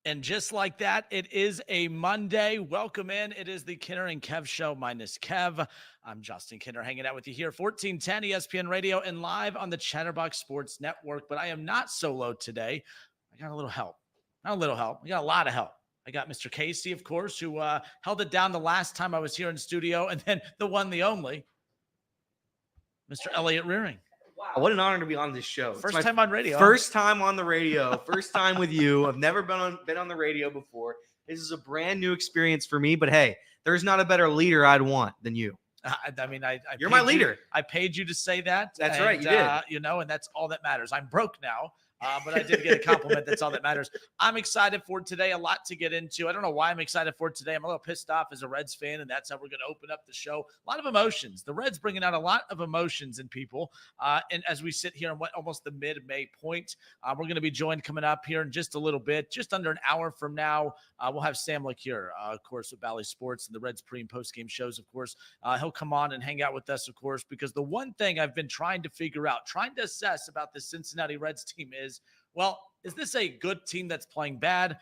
And just like that, it is a Monday. Welcome in. It is the Kinner and Kev show minus Kev. I'm Justin Kinner hanging out with you here, 1410 ESPN Radio and live on the Chatterbox Sports Network. But I am not solo today. I got a little help. Not a little help. I got a lot of help. I got Mr. Casey, of course, who held it down the last time I was here in studio. And then the one, the only, Mr. Elliott Rearing. Wow, what an honor to be on this show. First time on radio. First time on the radio. First time with you. I've never been on the radio before. This is a brand new experience for me. But hey, there's not a better leader I'd want than you. You're my leader. I paid you to say that. That's right. You did. And that's all that matters. I'm broke now. But I did get a compliment. That's all that matters. I'm excited for today. A lot to get into. I don't know why I'm excited for today. I'm a little pissed off as a Reds fan, and that's how we're going to open up the show. A lot of emotions. The Reds bringing out a lot of emotions in people. And as we sit here on almost the mid-May point, we're going to be joined coming up here in just a little bit, just under an hour from now. We'll have Sam LeCure, of course, with Bally Sports and the Reds pre- and post-game shows, of course. He'll come on and hang out with us, of course, because the one thing I've been trying to figure out, trying to assess about the Cincinnati Reds team is, well, is this a good team that's playing bad,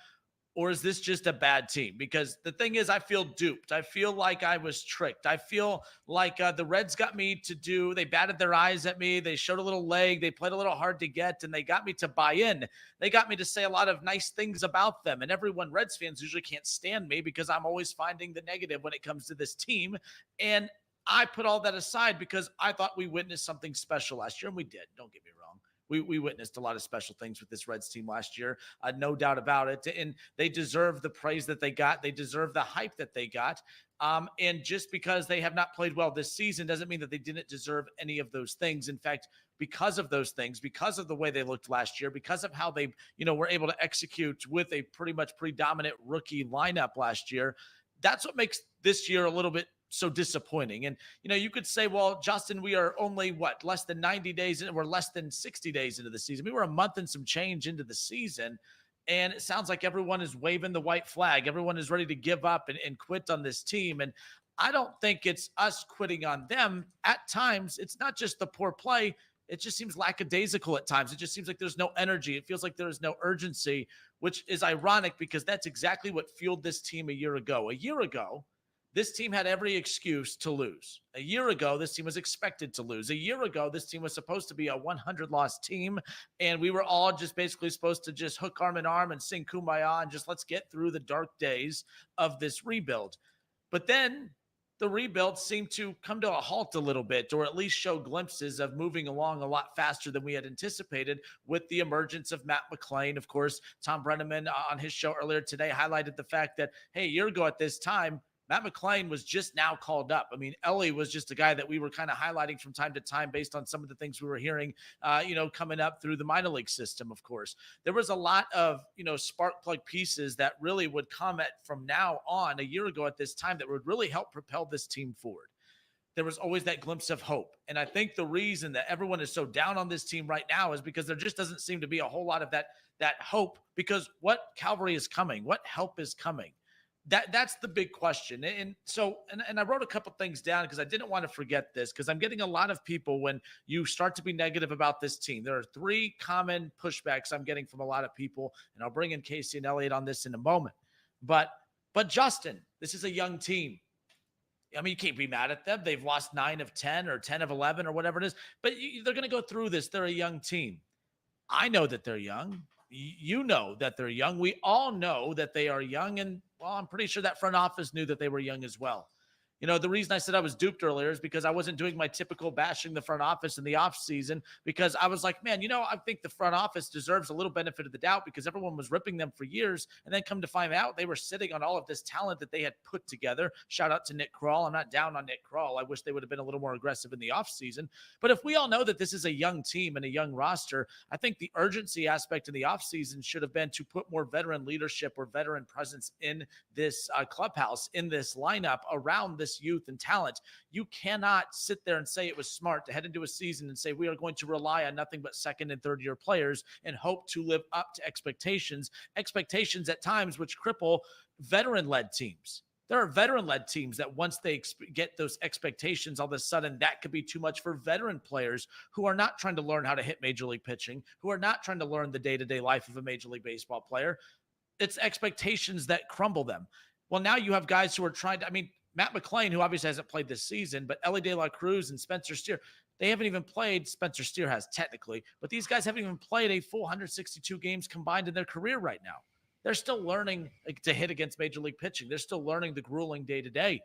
or is this just a bad team? Because the thing is, I feel duped. I feel like I was tricked. I feel like the Reds got me they batted their eyes at me. They showed a little leg. They played a little hard to get, and they got me to buy in. They got me to say a lot of nice things about them. And everyone, Reds fans, usually can't stand me because I'm always finding the negative when it comes to this team. And I put all that aside because I thought we witnessed something special last year, and we did. Don't get me wrong. We witnessed a lot of special things with this Reds team last year, no doubt about it. And they deserve the praise that they got. They deserve the hype that they got. And just because they have not played well this season doesn't mean that they didn't deserve any of those things. In fact, because of those things, because of the way they looked last year, because of how they, were able to execute with a pretty much predominant rookie lineup last year, that's what makes this year a little bit so disappointing. And, you could say, well, Justin, we are only less than 90 days in, we're less than 60 days into the season. We were a month and some change into the season. And it sounds like everyone is waving the white flag. Everyone is ready to give up and quit on this team. And I don't think it's us quitting on them. At times, it's not just the poor play. It just seems lackadaisical at times. It just seems like there's no energy. It feels like there is no urgency, which is ironic because that's exactly what fueled this team a year ago. A year ago, this team had every excuse to lose. A year ago, this team was expected to lose. A year ago, this team was supposed to be a 100-loss team, and we were all just basically supposed to just hook arm in arm and sing Kumbaya and just let's get through the dark days of this rebuild. But then the rebuild seemed to come to a halt a little bit, or at least show glimpses of moving along a lot faster than we had anticipated with the emergence of Matt McClain. Of course, Tom Brenneman on his show earlier today highlighted the fact that, hey, a year ago at this time, Matt McClain was just now called up. I mean, Ellie was just a guy that we were kind of highlighting from time to time based on some of the things we were hearing, coming up through the minor league system, of course. There was a lot of, spark plug pieces that really would come from now on a year ago at this time that would really help propel this team forward. There was always that glimpse of hope. And I think the reason that everyone is so down on this team right now is because there just doesn't seem to be a whole lot of that hope, because what cavalry is coming? What help is coming? That's the big question. And so I wrote a couple things down because I didn't want to forget this, because I'm getting a lot of people when you start to be negative about this team. There are three common pushbacks I'm getting from a lot of people, and I'll bring in Casey and Elliott on this in a moment. But Justin, this is a young team. I mean, you can't be mad at them. They've lost 9 of 10 or 10 of 11 or whatever it is, but they're going to go through this. They're a young team. I know that they're young. You know that they're young. We all know that they are young. And, well, I'm pretty sure that front office knew that they were young as well. The reason I said I was duped earlier is because I wasn't doing my typical bashing the front office in the offseason, because I was like, man, I think the front office deserves a little benefit of the doubt because everyone was ripping them for years. And then come to find out they were sitting on all of this talent that they had put together. Shout out to Nick Kroll. I'm not down on Nick Kroll. I wish they would have been a little more aggressive in the offseason. But if we all know that this is a young team and a young roster, I think the urgency aspect in the offseason should have been to put more veteran leadership or veteran presence in this clubhouse, in this lineup, around this youth and talent. You cannot sit there and say it was smart to head into a season and say we are going to rely on nothing but second and third year players and hope to live up to expectations at times which cripple veteran-led teams. There are veteran-led teams that once they get those expectations, all of a sudden that could be too much for veteran players who are not trying to learn how to hit major league pitching, who are not trying to learn the day-to-day life of a major league baseball player. it's expectations that crumble them. Well, now you have guys who are trying to, I mean, Matt McClain, who obviously hasn't played this season, but Ellie De La Cruz and Spencer Steer, they haven't even played. Spencer Steer has technically, but these guys haven't even played a full 162 games combined in their career right now. They're still learning to hit against major league pitching. They're still learning the grueling day to day.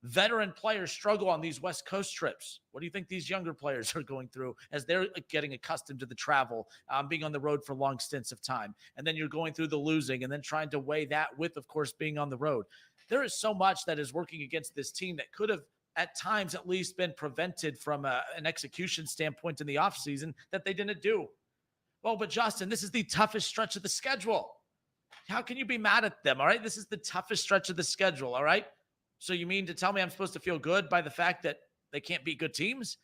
Veteran players struggle on these West Coast trips. What do you think these younger players are going through as they're getting accustomed to the travel, being on the road for long stints of time? And then you're going through the losing and then trying to weigh that with, of course, being on the road. There is so much that is working against this team that could have at times at least been prevented from an execution standpoint in the offseason that they didn't do. Well, but Justin, this is the toughest stretch of the schedule. How can you be mad at them? All right. This is the toughest stretch of the schedule. All right. So you mean to tell me I'm supposed to feel good by the fact that they can't beat good teams?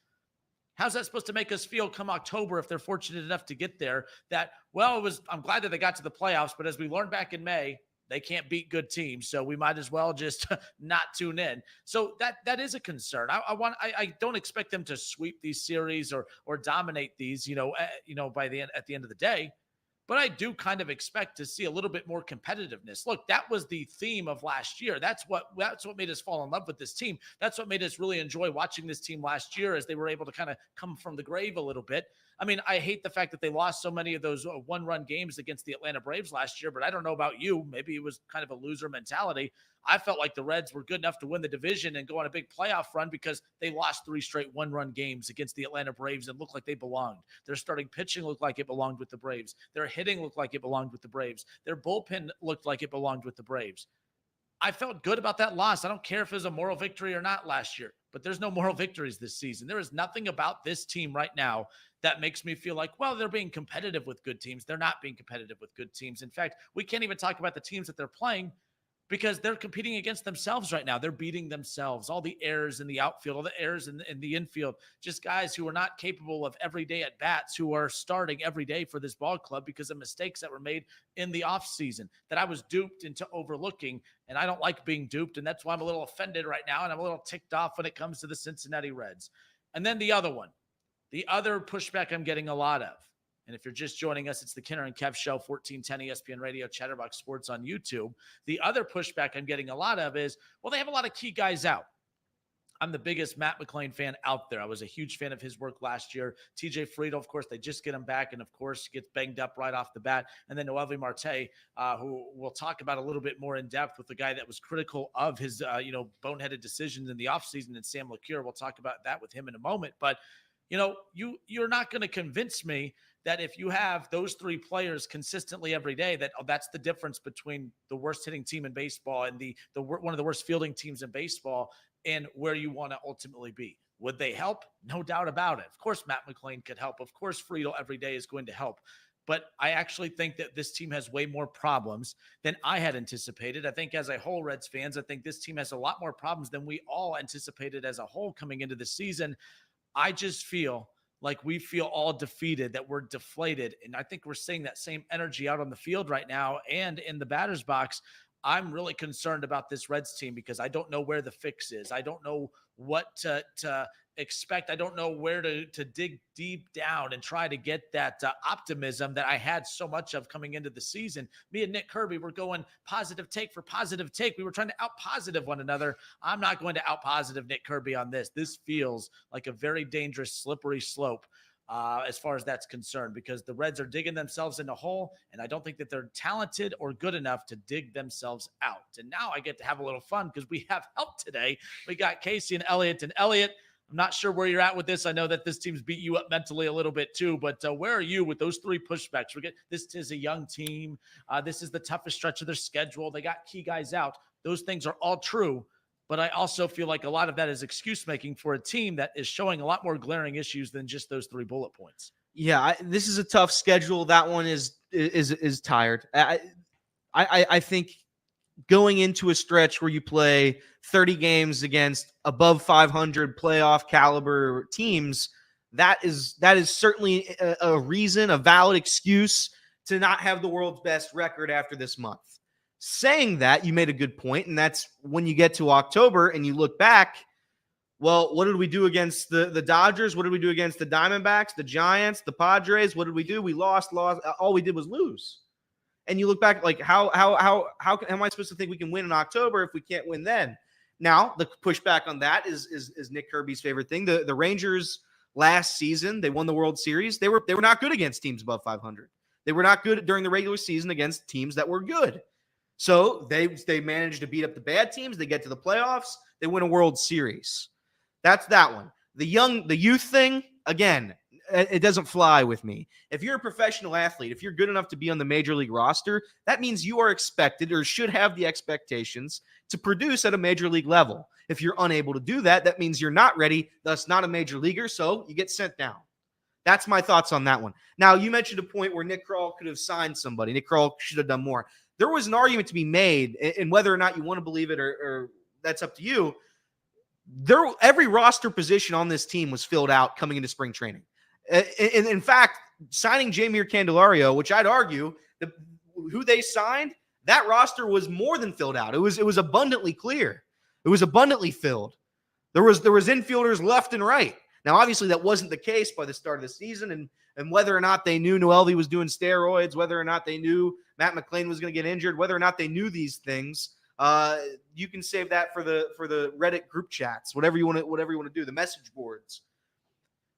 How's that supposed to make us feel come October if they're fortunate enough to get there? That, well, I'm glad that they got to the playoffs, but as we learned back in May, they can't beat good teams, so we might as well just not tune in. So that is a concern. I don't expect them to sweep these series or dominate these, by at the end of the day. But I do kind of expect to see a little bit more competitiveness. Look, that was the theme of last year. That's what made us fall in love with this team. That's what made us really enjoy watching this team last year as they were able to kind of come from the grave a little bit. I mean, I hate the fact that they lost so many of those one-run games against the Atlanta Braves last year, but I don't know about you. Maybe it was kind of a loser mentality. I felt like the Reds were good enough to win the division and go on a big playoff run because they lost 3 straight one-run games against the Atlanta Braves and looked like they belonged. Their starting pitching looked like it belonged with the Braves. Their hitting looked like it belonged with the Braves. Their bullpen looked like it belonged with the Braves. I felt good about that loss. I don't care if it was a moral victory or not last year, but there's no moral victories this season. There is nothing about this team right now that makes me feel like, well, they're being competitive with good teams. They're not being competitive with good teams. In fact, we can't even talk about the teams that they're playing because they're competing against themselves right now. They're beating themselves. All the errors in the outfield, all the errors in the infield, just guys who are not capable of everyday at-bats, who are starting every day for this ball club because of mistakes that were made in the offseason that I was duped into overlooking. And I don't like being duped, and that's why I'm a little offended right now, and I'm a little ticked off when it comes to the Cincinnati Reds. And then the other one, the other pushback I'm getting a lot of, and if you're just joining us, it's the Kinner and Kev Show, 1410 ESPN Radio, Chatterbox Sports on YouTube. The other pushback I'm getting a lot of is, well, they have a lot of key guys out. I'm the biggest Matt McClain fan out there. I was a huge fan of his work last year. TJ Friedl, of course, they just get him back, and of course, gets banged up right off the bat. And then Noelvi Marte, who we'll talk about a little bit more in depth with the guy that was critical of his, boneheaded decisions in the offseason, and Sam LeCure. We'll talk about that with him in a moment. But, you're not going to convince me that if you have those 3 players consistently every day, that's the difference between the worst hitting team in baseball and the one of the worst fielding teams in baseball and where you want to ultimately be. Would they help? No doubt about it. Of course, Matt McClain could help. Of course, Friedl every day is going to help. But I actually think that this team has way more problems than I had anticipated. I think as a whole, Reds fans, I think this team has a lot more problems than we all anticipated as a whole coming into the season. I just feel like we feel all defeated, that we're deflated. And I think we're seeing that same energy out on the field right now and in the batter's box. I'm really concerned about this Reds team because I don't know where the fix is. I don't know what to expect. I don't know where to dig deep down and try to get that optimism that I had so much of coming into the season. Me and Nick Kirby were going positive take for positive take. We were trying to out-positive one another. I'm not going to out-positive Nick Kirby on this. This feels like a very dangerous, slippery slope as far as that's concerned, because the Reds are digging themselves in a hole, and I don't think that they're talented or good enough to dig themselves out. And now I get to have a little fun because we have help today. We got Casey and Elliot. And Elliot, I'm not sure where you're at with this. I know that this team's beat you up mentally a little bit too, but where are you with those 3 pushbacks? This is a young team. This is the toughest stretch of their schedule. They got key guys out. Those things are all true. But I also feel like a lot of that is excuse making for a team that is showing a lot more glaring issues than just those 3 bullet points. Yeah, this is a tough schedule. That one is tired. I think going into a stretch where you play 30 games against above 500 playoff caliber teams, that is certainly a reason, a valid excuse to not have the world's best record after this month. Saying that, you made a good point, and that's when you get to October and you look back, well, what did we do against the Dodgers? What did we do against the Diamondbacks, the Giants, the Padres? What did we do? We lost. All we did was lose. And you look back, like how am I supposed to think we can win in October if we can't win then? Now, the pushback on that is Nick Kirby's favorite thing. The Rangers last season, they won the World Series. They were not good against teams above 500. They were not good during the regular season against teams that were good. So they managed to beat up the bad teams. They get to the playoffs. They win a World Series. That's that one. The youth thing, again, it doesn't fly with me. If you're a professional athlete, if you're good enough to be on the major league roster, that means you are expected or should have the expectations to produce at a major league level. If you're unable to do that, that means you're not ready, thus not a major leaguer, so you get sent down. That's my thoughts on that one. Now, you mentioned a point where Nick Krall could have signed somebody. Nick Krall should have done more. There was an argument to be made, and whether or not you want to believe it or that's up to you. Every roster position on this team was filled out coming into spring training. In fact, signing Jamier Candelario, which I'd argue who they signed, that roster was more than filled out. It was abundantly clear. It was abundantly filled. There was infielders left and right. Now, obviously, that wasn't the case by the start of the season, and whether or not they knew Noelvi was doing steroids, whether or not they knew Matt McClain was going to get injured, whether or not they knew these things, you can save that for the Reddit group chats, whatever you want to do, the message boards.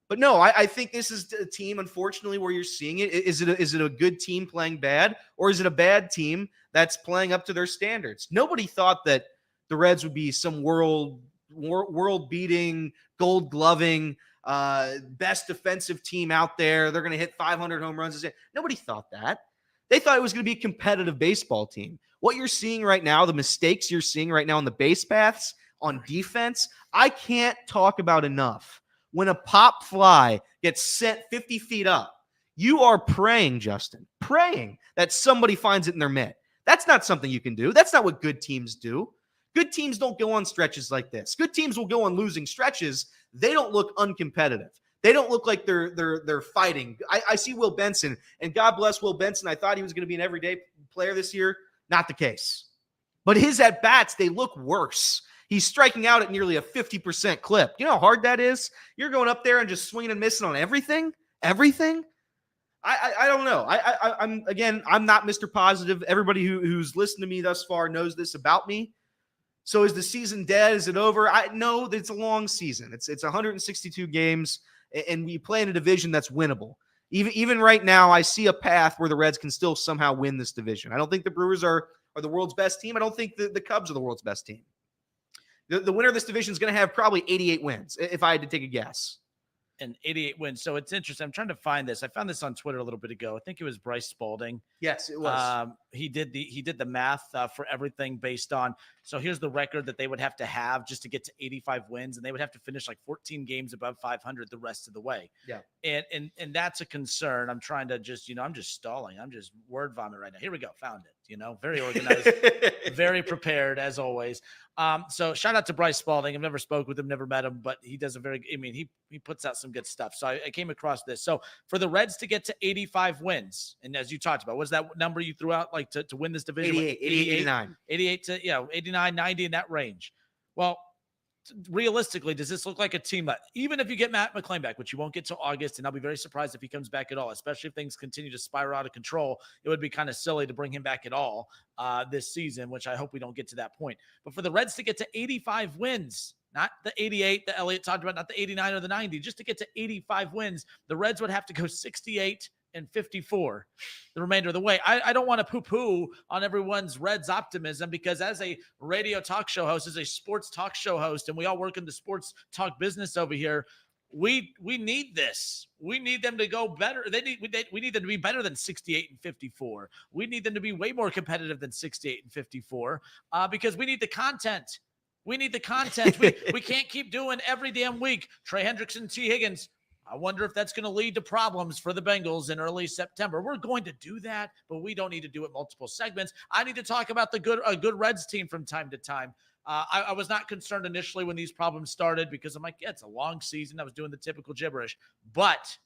But no, I think this is a team, unfortunately, where you're seeing it. Is it a good team playing bad, or is it a bad team that's playing up to their standards? Nobody thought that the Reds would be some world-beating, gold-gloving, best defensive team out there. They're going to hit 500 home runs. Nobody thought that. They thought it was going to be a competitive baseball team. What you're seeing right now, the mistakes you're seeing right now on the base paths, on defense, I can't talk about enough. When a pop fly gets sent 50 feet up, you are praying, Justin, praying that somebody finds it in their mitt. That's not something you can do. That's not what good teams do. Good teams don't go on stretches like this. Good teams will go on losing stretches. They don't look uncompetitive. They don't look like they're fighting. I see Will Benson, and God bless Will Benson. I thought he was going to be an everyday player this year. Not the case. But his at-bats, they look worse. He's striking out at nearly a 50% clip. You know how hard that is? You're going up there and just swinging and missing on everything? Everything? I don't know. I'm not Mr. Positive. Everybody who's listened to me thus far knows this about me. So is the season dead? Is it over? No, it's a long season. It's 162 games, and we play in a division that's winnable. Even right now, I see a path where the Reds can still somehow win this division. I don't think the Brewers are the world's best team. I don't think the Cubs are the world's best team. The winner of this division is going to have probably 88 wins, if I had to take a guess. And 88 wins. So it's interesting. I'm trying to find this. I found this on Twitter a little bit ago. I think it was Bryce Spalding. Yes, it was. He did the math for everything based on. So here's the record that they would have to just to get to 85 wins, and they would have to finish like 14 games above 500 the rest of the way. Yeah. And that's a concern. I'm trying to just, I'm just stalling. I'm just word vomit right now. Here we go. Found it. Very organized, very prepared as always. So shout out to Bryce Spalding. I've never spoke with him, never met him, but he does he puts out some good stuff. So I came across this. So for the Reds to get to 85 wins, and as you talked about, what's that number you threw out like to win this division? 88, 89. 88 to 89, 90 in that range. Well, realistically, does this look like a team that, even if you get Matt McClain back, which you won't get till August, and I'll be very surprised if he comes back at all, especially if things continue to spiral out of control, it would be kind of silly to bring him back at all this season, which I hope we don't get to that point. But for the Reds to get to 85 wins, not the 88 that Elliot talked about, not the 89 or the 90, just to get to 85 wins, the Reds would have to go 68 and 54 the remainder of the way. I don't want to poo-poo on everyone's Reds optimism, because as a radio talk show host, as a sports talk show host, and we all work in the sports talk business over here, we need this. We need them to go better. We need them to be better than 68 and 54. We need them to be way more competitive than 68 and 54 because we need the content. We need the content. We can't keep doing every damn week Trey Hendrickson, T. Higgins. I wonder if that's going to lead to problems for the Bengals in early September. We're going to do that, but we don't need to do it multiple segments. I need to talk about a good Reds team from time to time. I was not concerned initially when these problems started, because I'm like, yeah, it's a long season. I was doing the typical gibberish, but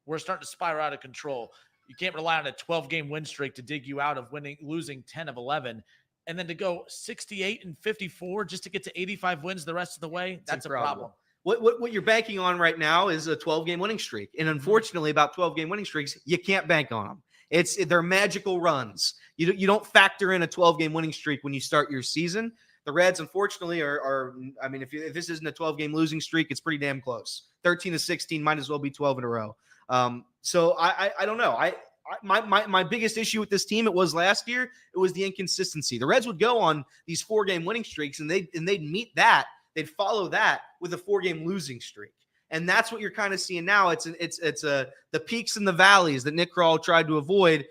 we're starting to spiral out of control. You can't rely on a 12-game win streak to dig you out of losing 10 of 11. And then to go 68 and 54 just to get to 85 wins the rest of the way, that's a problem. What you're banking on right now is a 12-game winning streak. And unfortunately, about 12-game winning streaks, you can't bank on them. They're magical runs. You don't factor in a 12-game winning streak when you start your season. The Reds, unfortunately, are I mean, if this isn't a 12-game losing streak, it's pretty damn close. 13-16 might as well be 12 in a row. So I don't know. My biggest issue with this team, it was last year, it was the inconsistency. The Reds would go on these 4-game winning streaks, and they'd meet that. They'd follow that with a 4-game losing streak. And that's what you're kind of seeing now. It's the peaks and the valleys that Nick Krall tried to avoid.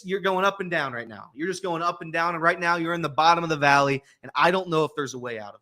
You're going up and down right now. You're just going up and down. And right now you're in the bottom of the valley. And I don't know if there's a way out of it.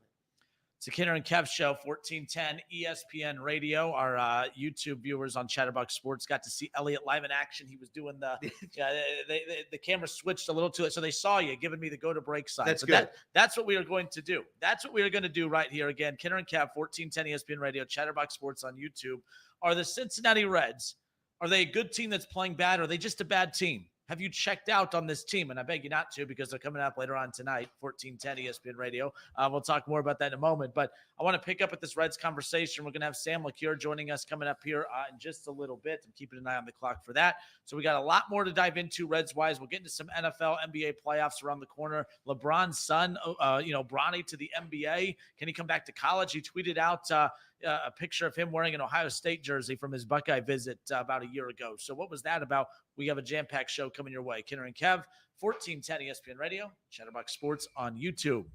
It's a Kinner and Kev show, 1410 ESPN Radio. Our YouTube viewers on Chatterbox Sports got to see Elliot live in action. He was doing the camera switched a little to it, so they saw you giving me the go to break sign. That's good. That's what we are going to do. That's what we are going to do right here. Again, Kinner and Kev, 1410 ESPN Radio, Chatterbox Sports on YouTube. Are the Cincinnati Reds, are they a good team that's playing bad, or are they just a bad team? Have you checked out on this team? And I beg you not to, because they're coming up later on tonight, 1410 ESPN Radio. We'll talk more about that in a moment. But I want to pick up at this Reds conversation. We're going to have Sam LeCure joining us coming up here in just a little bit. I'm keeping an eye on the clock for that. So we got a lot more to dive into Reds-wise. We'll get into some NFL, NBA playoffs around the corner. LeBron's son, Bronny to the NBA. Can he come back to college? He tweeted out a picture of him wearing an Ohio State jersey from his Buckeye visit about a year ago. So what was that about? We have a jam-packed show coming your way. Kinner and Kev, 1410 ESPN Radio, Chatterbox Sports on YouTube.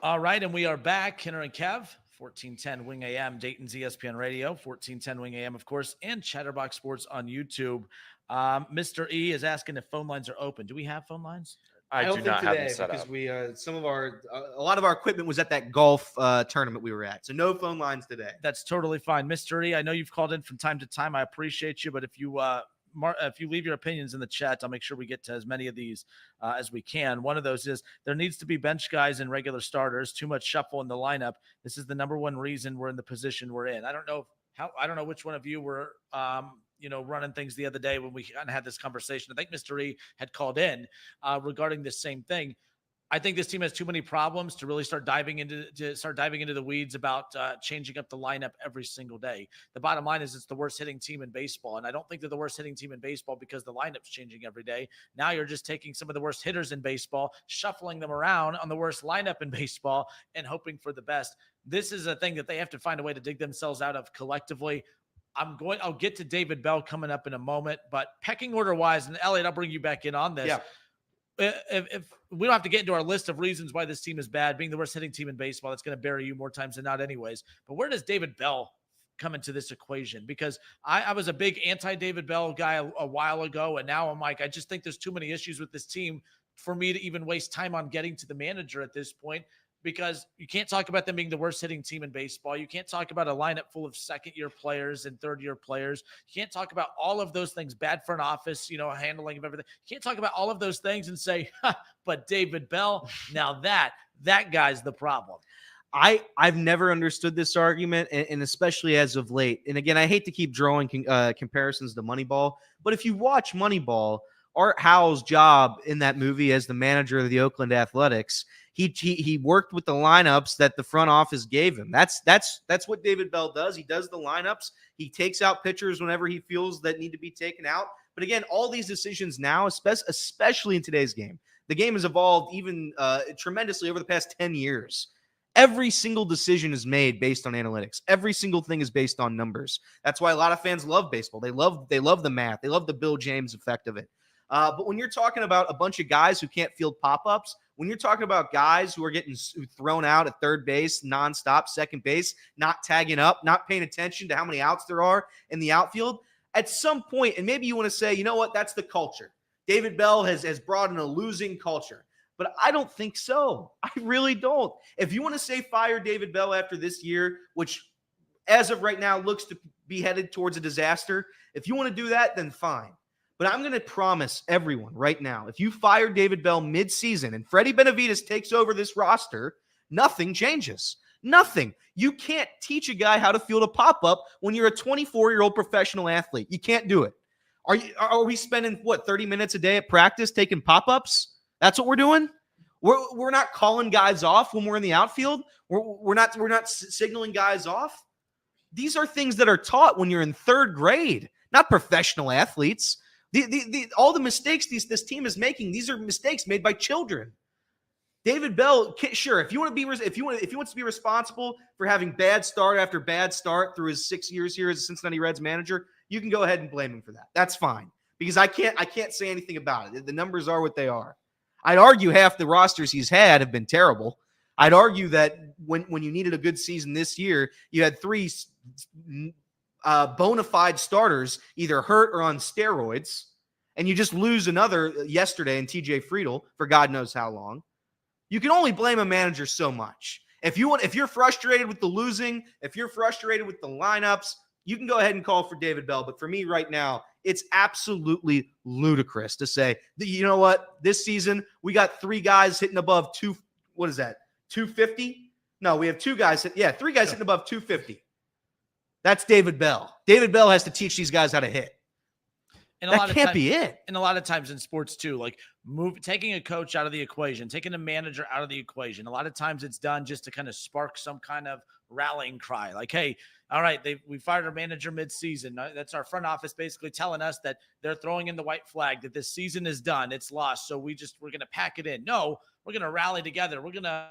All right, and we are back. Kinner and Kev, 1410 Wing AM, Dayton's ESPN Radio, 1410 Wing AM, of course, and Chatterbox Sports on YouTube. Mr. E is asking if phone lines are open. Do we have phone lines? I do not have them set because up. we a lot of our equipment was at that golf tournament we were at, so no phone lines today. That's totally fine, Mr. E. I know you've called in from time to time. I appreciate you, but if you leave your opinions in the chat, I'll make sure we get to as many of these as we can. One of those is there needs to be bench guys and regular starters. Too much shuffle in the lineup. This is the number one reason we're in the position we're in. I don't know which one of you were running things the other day when we kind of had this conversation. I think Mr. E had called in regarding this same thing. I think this team has too many problems to really start diving into the weeds about changing up the lineup every single day. The bottom line is it's the worst hitting team in baseball. And I don't think they're the worst hitting team in baseball because the lineup's changing every day. Now you're just taking some of the worst hitters in baseball, shuffling them around on the worst lineup in baseball and hoping for the best. This is a thing that they have to find a way to dig themselves out of collectively. I'll get to David Bell coming up in a moment, but pecking order wise, and Elliot, I'll bring you back in on this. Yeah. If we don't have to get into our list of reasons why this team is bad, being the worst hitting team in baseball, that's going to bury you more times than not anyways. But where does David Bell come into this equation? Because I was a big anti-David Bell guy a while ago, and now I'm like, I just think there's too many issues with this team for me to even waste time on getting to the manager at this point. Because you can't talk about them being the worst hitting team in baseball. You can't talk about a lineup full of second-year players and third-year players. You can't talk about all of those things, bad front office, handling of everything. You can't talk about all of those things and say, but David Bell, now that guy's the problem. I've never understood this argument, and especially as of late. And again, I hate to keep drawing comparisons to Moneyball, but if you watch Moneyball, Art Howe's job in that movie as the manager of the Oakland Athletics, he worked with the lineups that the front office gave him. That's what David Bell does. He does the lineups. He takes out pitchers whenever he feels that need to be taken out. But again, all these decisions now, especially in today's game, the game has evolved even tremendously over the past 10 years. Every single decision is made based on analytics. Every single thing is based on numbers. That's why a lot of fans love baseball. They love the math. They love the Bill James effect of it. But when you're talking about a bunch of guys who can't field pop-ups, when you're talking about guys who are getting thrown out at third base, nonstop, second base, not tagging up, not paying attention to how many outs there are in the outfield, at some point, and maybe you want to say, you know what, that's the culture. David Bell has brought in a losing culture. But I don't think so. I really don't. If you want to say fire David Bell after this year, which as of right now looks to be headed towards a disaster, if you want to do that, then fine. But I'm going to promise everyone right now, if you fire David Bell mid-season and Freddie Benavidez takes over this roster, nothing changes. Nothing. You can't teach a guy how to field a pop-up when you're a 24-year-old professional athlete. You can't do it. Are we spending, 30 minutes a day at practice taking pop-ups? That's what we're doing? We're not calling guys off when we're in the outfield? We're not signaling guys off? these are things that are taught when you're in third grade, not professional athletes. All the mistakes this team is making, these are mistakes made by children. David Bell, sure, if he wants to be responsible for having bad start after bad start through his 6 years here as a Cincinnati Reds manager, you can go ahead and blame him for that. That's fine, because I can't say anything about it. The numbers are what they are. I'd argue half the rosters he's had have been terrible. I'd argue that when you needed a good season this year, you had 3 bona fide starters either hurt or on steroids, and you just lose another yesterday in TJ Friedel for God knows how long. You can only blame a manager so much. If you're frustrated with the losing, if you're frustrated with the lineups, you can go ahead and call for David Bell. But for me right now, it's absolutely ludicrous to say that, you know what, this season we got 3 guys hitting above 250? No, we have 2 guys. 3 guys hitting above 250. That's David Bell. David Bell has to teach these guys how to hit. And that can't be it. And a lot of times in sports too, like taking a coach out of the equation, taking a manager out of the equation. A lot of times it's done just to kind of spark some kind of rallying cry. Like, hey, all right, we fired our manager mid-season. That's our front office basically telling us that they're throwing in the white flag, that this season is done, it's lost. So we're going to pack it in. No, we're going to rally together. We're going to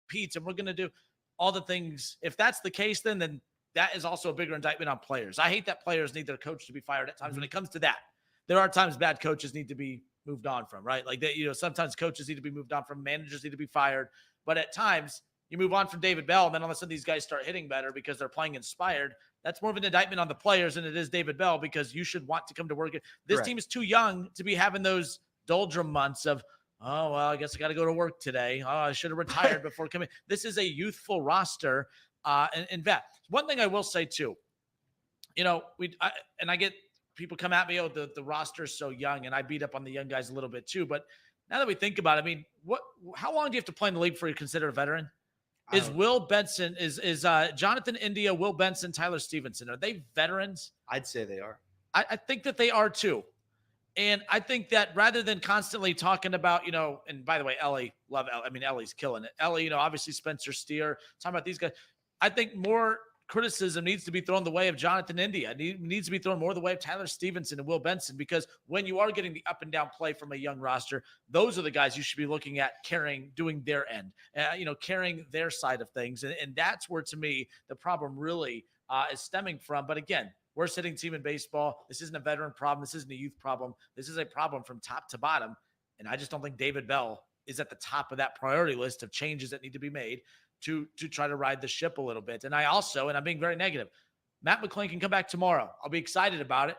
compete, and we're going to do all the things. If that's the case, then that is also a bigger indictment on players. I hate that players need their coach to be fired at times. When it comes to that, there are times bad coaches need to be moved on from, right? Like that, sometimes coaches need to be moved on from, managers need to be fired. But at times you move on from David Bell, and then all of a sudden these guys start hitting better because they're playing inspired. That's more of an indictment on the players than it is David Bell, because you should want to come to work. This Correct. team is too young to be having those doldrum months of, oh, well, I guess I got to go to work today. Oh, I should have retired before coming. This is a youthful roster. And that one thing I will say too, I get people come at me, oh, the roster is so young, and I beat up on the young guys a little bit too. But now that we think about it, I mean, how long do you have to play in the league before you consider a veteran? Is Will Benson, is Jonathan India, Will Benson, Tyler Stevenson, are they veterans? I'd say they are. I think that they are too. And I think that rather than constantly talking about, and by the way, Ellie, love Ellie. I mean, Ellie's killing it. Ellie, obviously Spencer Steer, talking about these guys. I think more criticism needs to be thrown the way of Jonathan India. It needs to be thrown more the way of Tyler Stevenson and Will Benson, because when you are getting the up and down play from a young roster, those are the guys you should be looking at doing their end, carrying their side of things. And that's where, to me, the problem really is stemming from. But again, worst hitting team in baseball. This isn't a veteran problem. This isn't a youth problem. This is a problem from top to bottom. And I just don't think David Bell is at the top of that priority list of changes that need to be made to try to ride the ship a little bit. And I'm being very negative, Matt McClain can come back tomorrow. I'll be excited about it.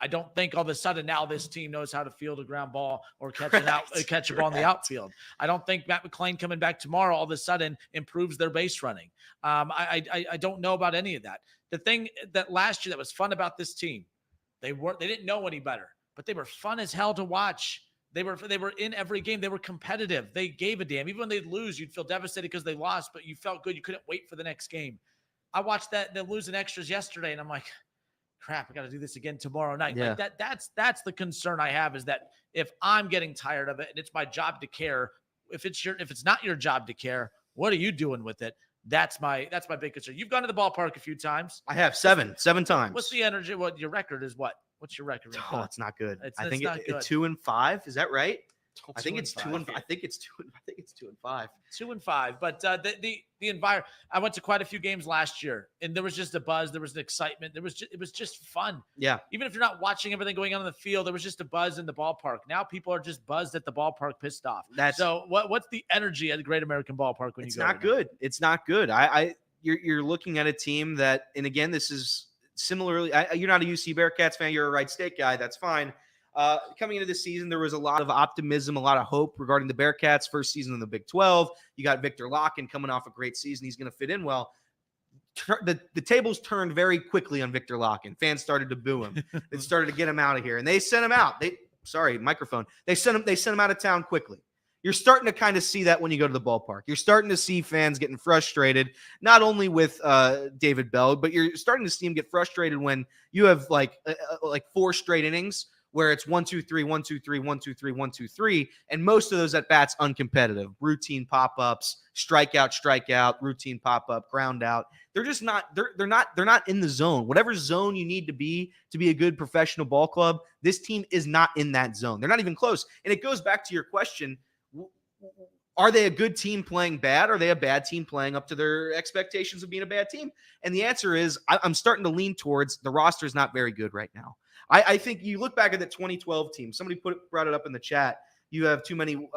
I don't think all of a sudden now this team knows how to field a ground ball or catch a ball in the outfield. I don't think Matt McClain coming back tomorrow all of a sudden improves their base running. I don't know about any of that. The thing that last year that was fun about this team, they didn't know any better, but they were fun as hell to watch. They were in every game. They were competitive. They gave a damn. Even when they'd lose, you'd feel devastated because they lost, but you felt good. You couldn't wait for the next game. I watched that. They're losing extras yesterday, and I'm like, crap, I got to do this again tomorrow night. Yeah. Like that's the concern I have, is that if I'm getting tired of it and it's my job to care, if it's not your job to care, what are you doing with it? That's my big concern. You've gone to the ballpark a few times. I have seven times. What's the energy? What your record is? What's your record? Oh, it's not good. I think it's 2-5. Is that right? I think it's 2-5. 2-5. I think it's 2-5. 2-5. But the environment. I went to quite a few games last year, and there was just a buzz. There was an excitement. It was just fun. Yeah. Even if you're not watching everything going on in the field, there was just a buzz in the ballpark. Now people are just buzzed at the ballpark, pissed off. So what's the energy at the Great American Ballpark when you go? It's not good. It's not good. You're looking at a team that, and again, this is similarly. You're not a UC Bearcats fan. You're a Wright State guy. That's fine. Coming into this season, there was a lot of optimism, a lot of hope regarding the Bearcats' first season in the Big 12. You got Victor Locken coming off a great season. He's going to fit in well. The tables turned very quickly on Victor Locken. Fans started to boo him. They started to get him out of here, and they sent him out. They sent him out of town quickly. You're starting to kind of see that when you go to the ballpark. You're starting to see fans getting frustrated, not only with David Bell, but you're starting to see him get frustrated when you have like 4 straight innings where it's 1-2-3, 1-2-3, 1-2-3, 1-2-3, and most of those at bats uncompetitive, routine pop-ups, strikeout, routine pop-up, ground out. They're just not. They're not in the zone. Whatever zone you need to be a good professional ball club, this team is not in that zone. They're not even close. And it goes back to your question: are they a good team playing bad? Are they a bad team playing up to their expectations of being a bad team? And the answer is, I'm starting to lean towards the roster is not very good right now. I think you look back at the 2012 team. Somebody brought it up in the chat. You have too many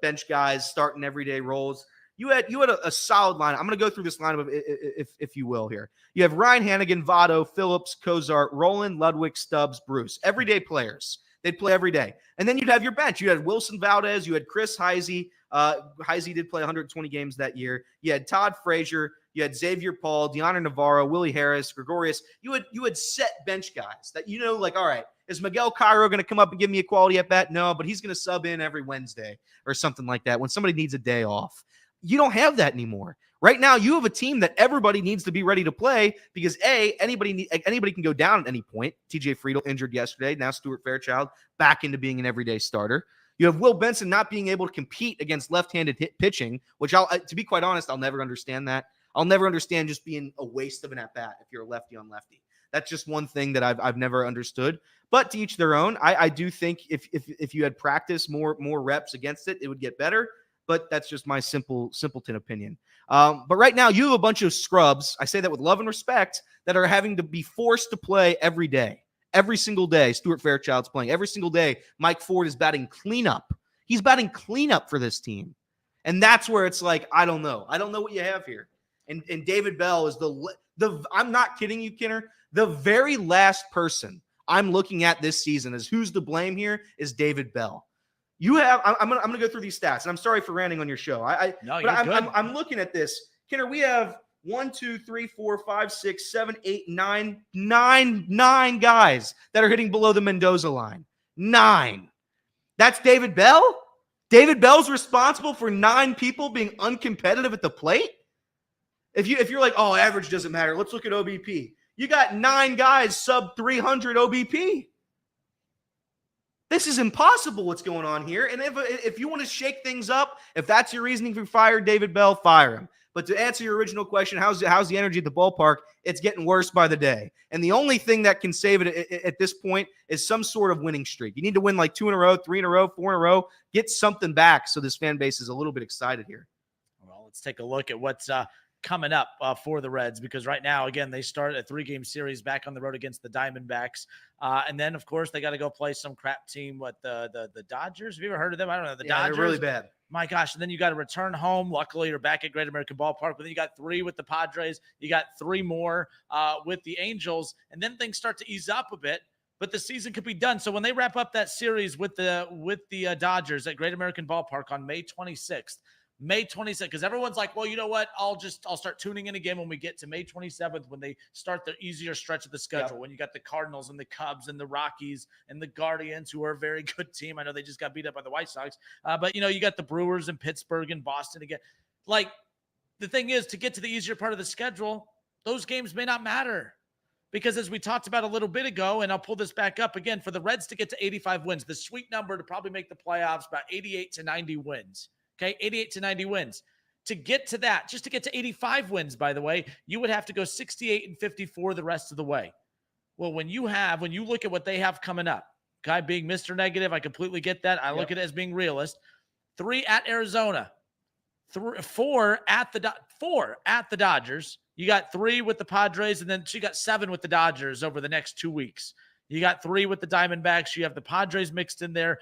bench guys starting everyday roles. You had a solid line. I'm going to go through this lineup if you will here. You have Ryan Hannigan, Votto, Phillips, Cozart, Roland, Ludwig, Stubbs, Bruce. Everyday players. They'd play every day. And then you'd have your bench. You had Wilson Valdez. You had Chris Heisey. Heisey did play 120 games that year. You had Todd Frazier. You had Xavier Paul, Deanna Navarro, Willie Harris, Gregorius. You had set bench guys that like, all right, is Miguel Cairo going to come up and give me a quality at bat? No, but he's going to sub in every Wednesday or something like that when somebody needs a day off. You don't have that anymore. Right now, you have a team that everybody needs to be ready to play because anybody can go down at any point. TJ Friedel injured yesterday. Now Stuart Fairchild back into being an everyday starter. You have Will Benson not being able to compete against left-handed pitching, which to be quite honest, I'll never understand that. I'll never understand just being a waste of an at-bat if you're a lefty on lefty. That's just one thing that I've never understood. But to each their own. I do think if you had practice more reps against it, it would get better. But that's just my simpleton opinion. But right now, you have a bunch of scrubs. I say that with love and respect that are having to be forced to play every day. Every single day, Stuart Fairchild's playing. Every single day, Mike Ford is batting cleanup. He's batting cleanup for this team. And that's where it's like, I don't know. I don't know what you have here. And David Bell is the I'm not kidding you, Kinner. The very last person I'm looking at this season as who's to blame here is David Bell. I'm gonna go through these stats, and I'm sorry for ranting on your show. I'm looking at this. Kinner, we have 1, 2, 3, 4, 5, 6, 7, 8, 9 guys that are hitting below the Mendoza line. 9. That's David Bell? David Bell's responsible for 9 people being uncompetitive at the plate? If you're like, oh, average doesn't matter, let's look at OBP. You got 9 guys sub 300 OBP. This is impossible what's going on here. And if you want to shake things up, if that's your reasoning for firing David Bell, fire him. But to answer your original question, how's the energy at the ballpark? It's getting worse by the day. And the only thing that can save it at this point is some sort of winning streak. You need to win like 2 in a row, 3 in a row, 4 in a row. Get something back so this fan base is a little bit excited here. Well, let's take a look at what's coming up for the Reds, because right now, again, they start a 3-game series back on the road against the Diamondbacks. And then, of course, they got to go play some crap team with the Dodgers. Have you ever heard of them? I don't know. The Dodgers. They're really bad. My gosh. And then you got to return home. Luckily, you're back at Great American Ballpark. But then you got 3 with the Padres. You got 3 more with the Angels. And then things start to ease up a bit. But the season could be done. So when they wrap up that series with the Dodgers at Great American Ballpark on May 26th, because everyone's like, well, you know what? I'll start tuning in again when we get to May 27th, when they start the easier stretch of the schedule, when you got the Cardinals and the Cubs and the Rockies and the Guardians, who are a very good team. I know they just got beat up by the White Sox, but you got the Brewers and Pittsburgh and Boston again. Like, the thing is, to get to the easier part of the schedule, those games may not matter. Because as we talked about a little bit ago, and I'll pull this back up again, for the Reds to get to 85 wins, the sweet number to probably make the playoffs, about 88 to 90 wins. Okay, 88 to 90 wins. To get to that, just to get to 85 wins, by the way, you would have to go 68 and 54 the rest of the way. Well, when you look at what they have coming up, guy being Mr. Negative, I completely get that. I look at it as being realist. 3 at Arizona, 4 at the Dodgers. You got 3 with the Padres, and then you got 7 with the Dodgers over the next 2 weeks. You got 3 with the Diamondbacks. You have the Padres mixed in there.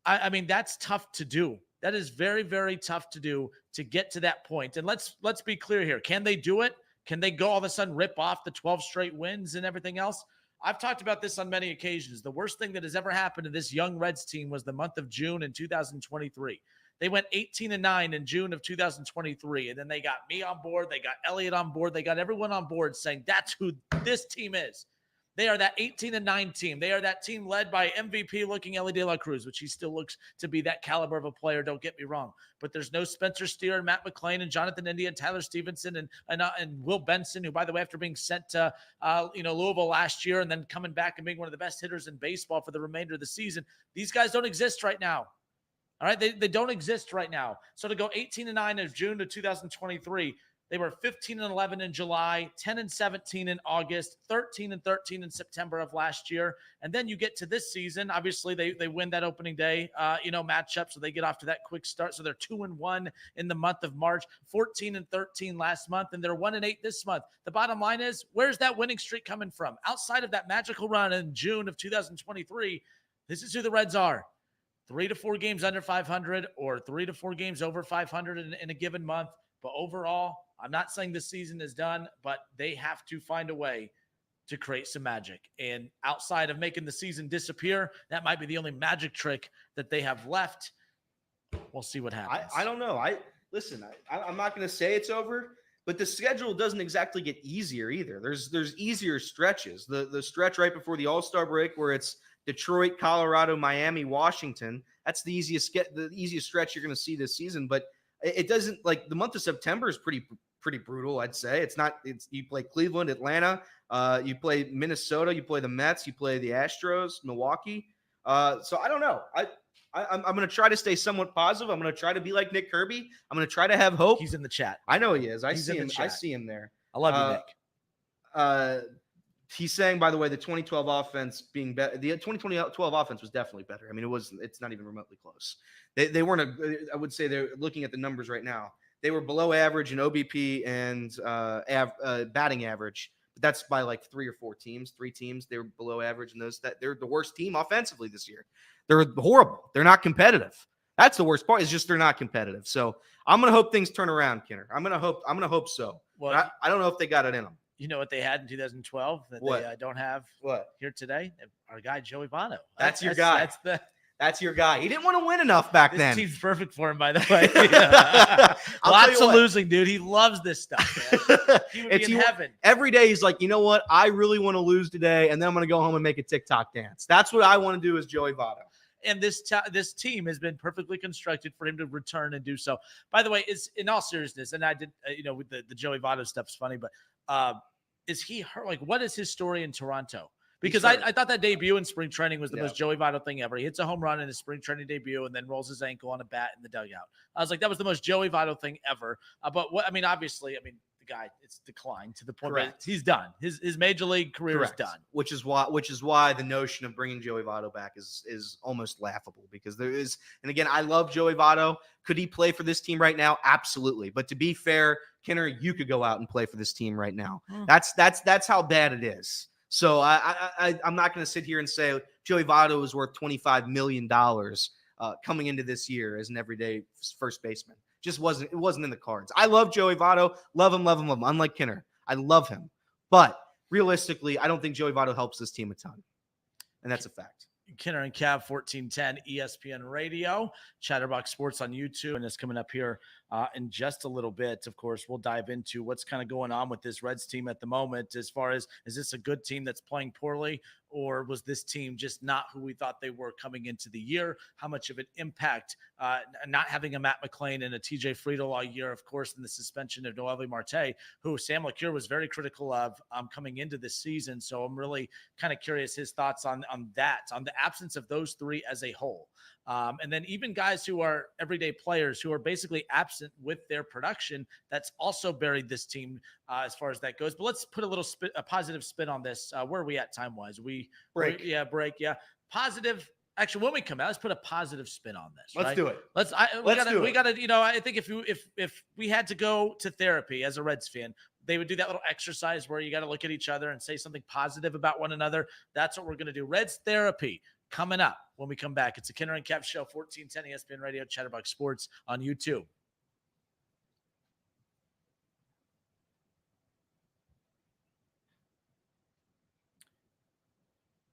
I mean, that's tough to do. That is very, very tough to do, to get to that point. And let's be clear here. Can they do it? Can they go all of a sudden rip off the 12 straight wins and everything else? I've talked about this on many occasions. The worst thing that has ever happened to this young Reds team was the month of June in 2023. They went 18-9 in June of 2023, and then they got me on board. They got Elliott on board. They got everyone on board saying that's who this team is. They are that 18-9 team. They are that team led by MVP-looking Ellie De La Cruz, which he still looks to be that caliber of a player. Don't get me wrong, but there's no Spencer Steer and Matt McClain and Jonathan India and Tyler Stevenson and Will Benson, who, by the way, after being sent to Louisville last year and then coming back and being one of the best hitters in baseball for the remainder of the season, these guys don't exist right now. All right, they don't exist right now. So to go 18-9 of June to 2023. They were 15-11 in July, 10-17 in August, 13-13 in September of last year. And then you get to this season. Obviously, they win that opening day, matchup, so they get off to that quick start. So they're 2-1 in the month of March, 14-13 last month, and they're 1-8 this month. The bottom line is, where's that winning streak coming from? Outside of that magical run in June of 2023, this is who the Reds are. 3 to 4 games under 500 or 3 to 4 games over 500 in a given month. But overall, I'm not saying this season is done, but they have to find a way to create some magic. And outside of making the season disappear, that might be the only magic trick that they have left. We'll see what happens. I don't know. I'm not going to say it's over, but the schedule doesn't exactly get easier either. There's easier stretches. The stretch right before the All-Star break where it's Detroit, Colorado, Miami, Washington. That's the easiest stretch you're going to see this season, but it doesn't, like, the month of September is pretty brutal, I'd say. You play Cleveland, Atlanta, you play Minnesota, you play the Mets, you play the Astros, Milwaukee. So I don't know. I'm going to try to stay somewhat positive. I'm going to try to be like Nick Kirby. I'm going to try to have hope. He's in the chat. I know he is. I see him there. I love you, Nick. He's saying, by the way, the 2012 offense being better. The 2012 offense was definitely better. I mean, it's not even remotely close. They weren't I would say they're looking at the numbers right now. They were below average in OBP and batting average. But that's by like 3 or 4 teams. 3 teams, they were below average in those. That they're the worst team offensively this year. They're horrible. They're not competitive. That's the worst part, is just they're not competitive. So I'm gonna hope things turn around, Kinner. I'm gonna hope so. Well, I don't know if they got it in them. You know what they had in 2012 that they don't have here today? Our guy, Joey Votto. That's your guy. That's your guy. He didn't want to win enough back then. This team's perfect for him, by the way. Lots of losing, dude. He loves this stuff, man. He would be in heaven. Every day he's like, you know what? I really want to lose today, and then I'm going to go home and make a TikTok dance. That's what I want to do as Joey Votto. And this team has been perfectly constructed for him to return and do so. By the way, is in all seriousness, and I did, with the Joey Votto stuff's funny, but is he hurt? Like, what is his story in Toronto? Because I thought that debut in spring training was the most Joey Votto thing ever. He hits a home run in his spring training debut and then rolls his ankle on a bat in the dugout. I was like, that was the most Joey Votto thing ever. Obviously, the guy, it's declined to the point where he's done. His major league career is done. Which is why the notion of bringing Joey Votto back is almost laughable, because there is, and again, I love Joey Votto. Could he play for this team right now? Absolutely. But to be fair, Kinner, you could go out and play for this team right now. That's how bad it is. So I'm not going to sit here and say Joey Votto is worth $25 million coming into this year as an everyday first baseman. It wasn't in the cards. I love Joey Votto. Love him. Unlike Kinner, I love him. But realistically, I don't think Joey Votto helps this team a ton. And that's a fact. Kinner and Cab, 1410 ESPN Radio, Chatterbox Sports on YouTube, and it's coming up here in just a little bit. Of course, we'll dive into what's kind of going on with this Reds team at the moment, as far as, is this a good team that's playing poorly, or was this team just not who we thought they were coming into the year? How much of an impact not having a Matt McClain and a TJ Friedel all year, of course, and the suspension of Noelvi Marte, who Sam LeCure was very critical of coming into this season. So I'm really kind of curious his thoughts on that, on the absence of those three as a whole. And then even guys who are everyday players who are basically absent with their production, that's also buried this team as far as that goes. But let's put a positive spin on this. Where are we at time-wise? Break. Positive. Actually, when we come out, let's put a positive spin on this. Let's do it. We gotta. I think if we had to go to therapy as a Reds fan, they would do that little exercise where you got to look at each other and say something positive about one another. That's what we're going to do. Reds therapy coming up when we come back. It's a Kinner and Kev Show, 1410 ESPN Radio, Chatterbox Sports on YouTube.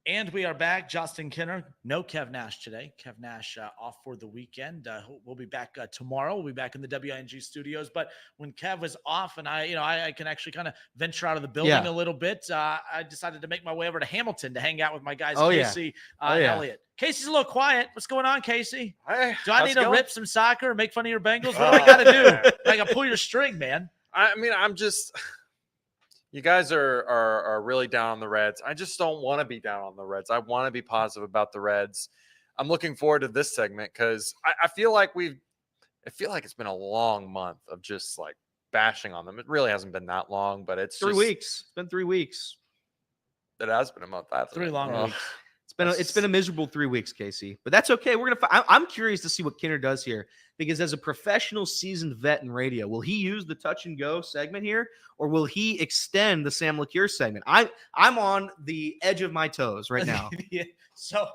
And we are back. Justin Kinner, no Kev Nash today. Kev Nash off for the weekend. We'll be back tomorrow. We'll be back in the WING studios. But when Kev was off and I can actually kind of venture out of the building a little bit, I decided to make my way over to Hamilton to hang out with my guys, Casey and Elliot. Casey's a little quiet. What's going on, Casey? Do I need to rip some soccer or make fun of your Bengals? What do I got to do? I got to pull your string, man. I mean, I'm just – you guys are really down on the Reds. I just don't want to be down on the Reds. I want to be positive about the Reds. I'm looking forward to this segment because I feel like it's been a long month of just like bashing on them. It really hasn't been that long, but it's 3 weeks. It's been 3 weeks. It has been a month. 3 long weeks. It's been a miserable 3 weeks, Casey, but that's okay. I'm curious to see what Kinner does here because as a professional seasoned vet in radio, will he use the touch and go segment here or will he extend the Sam LeCure segment? I'm on the edge of my toes right now. So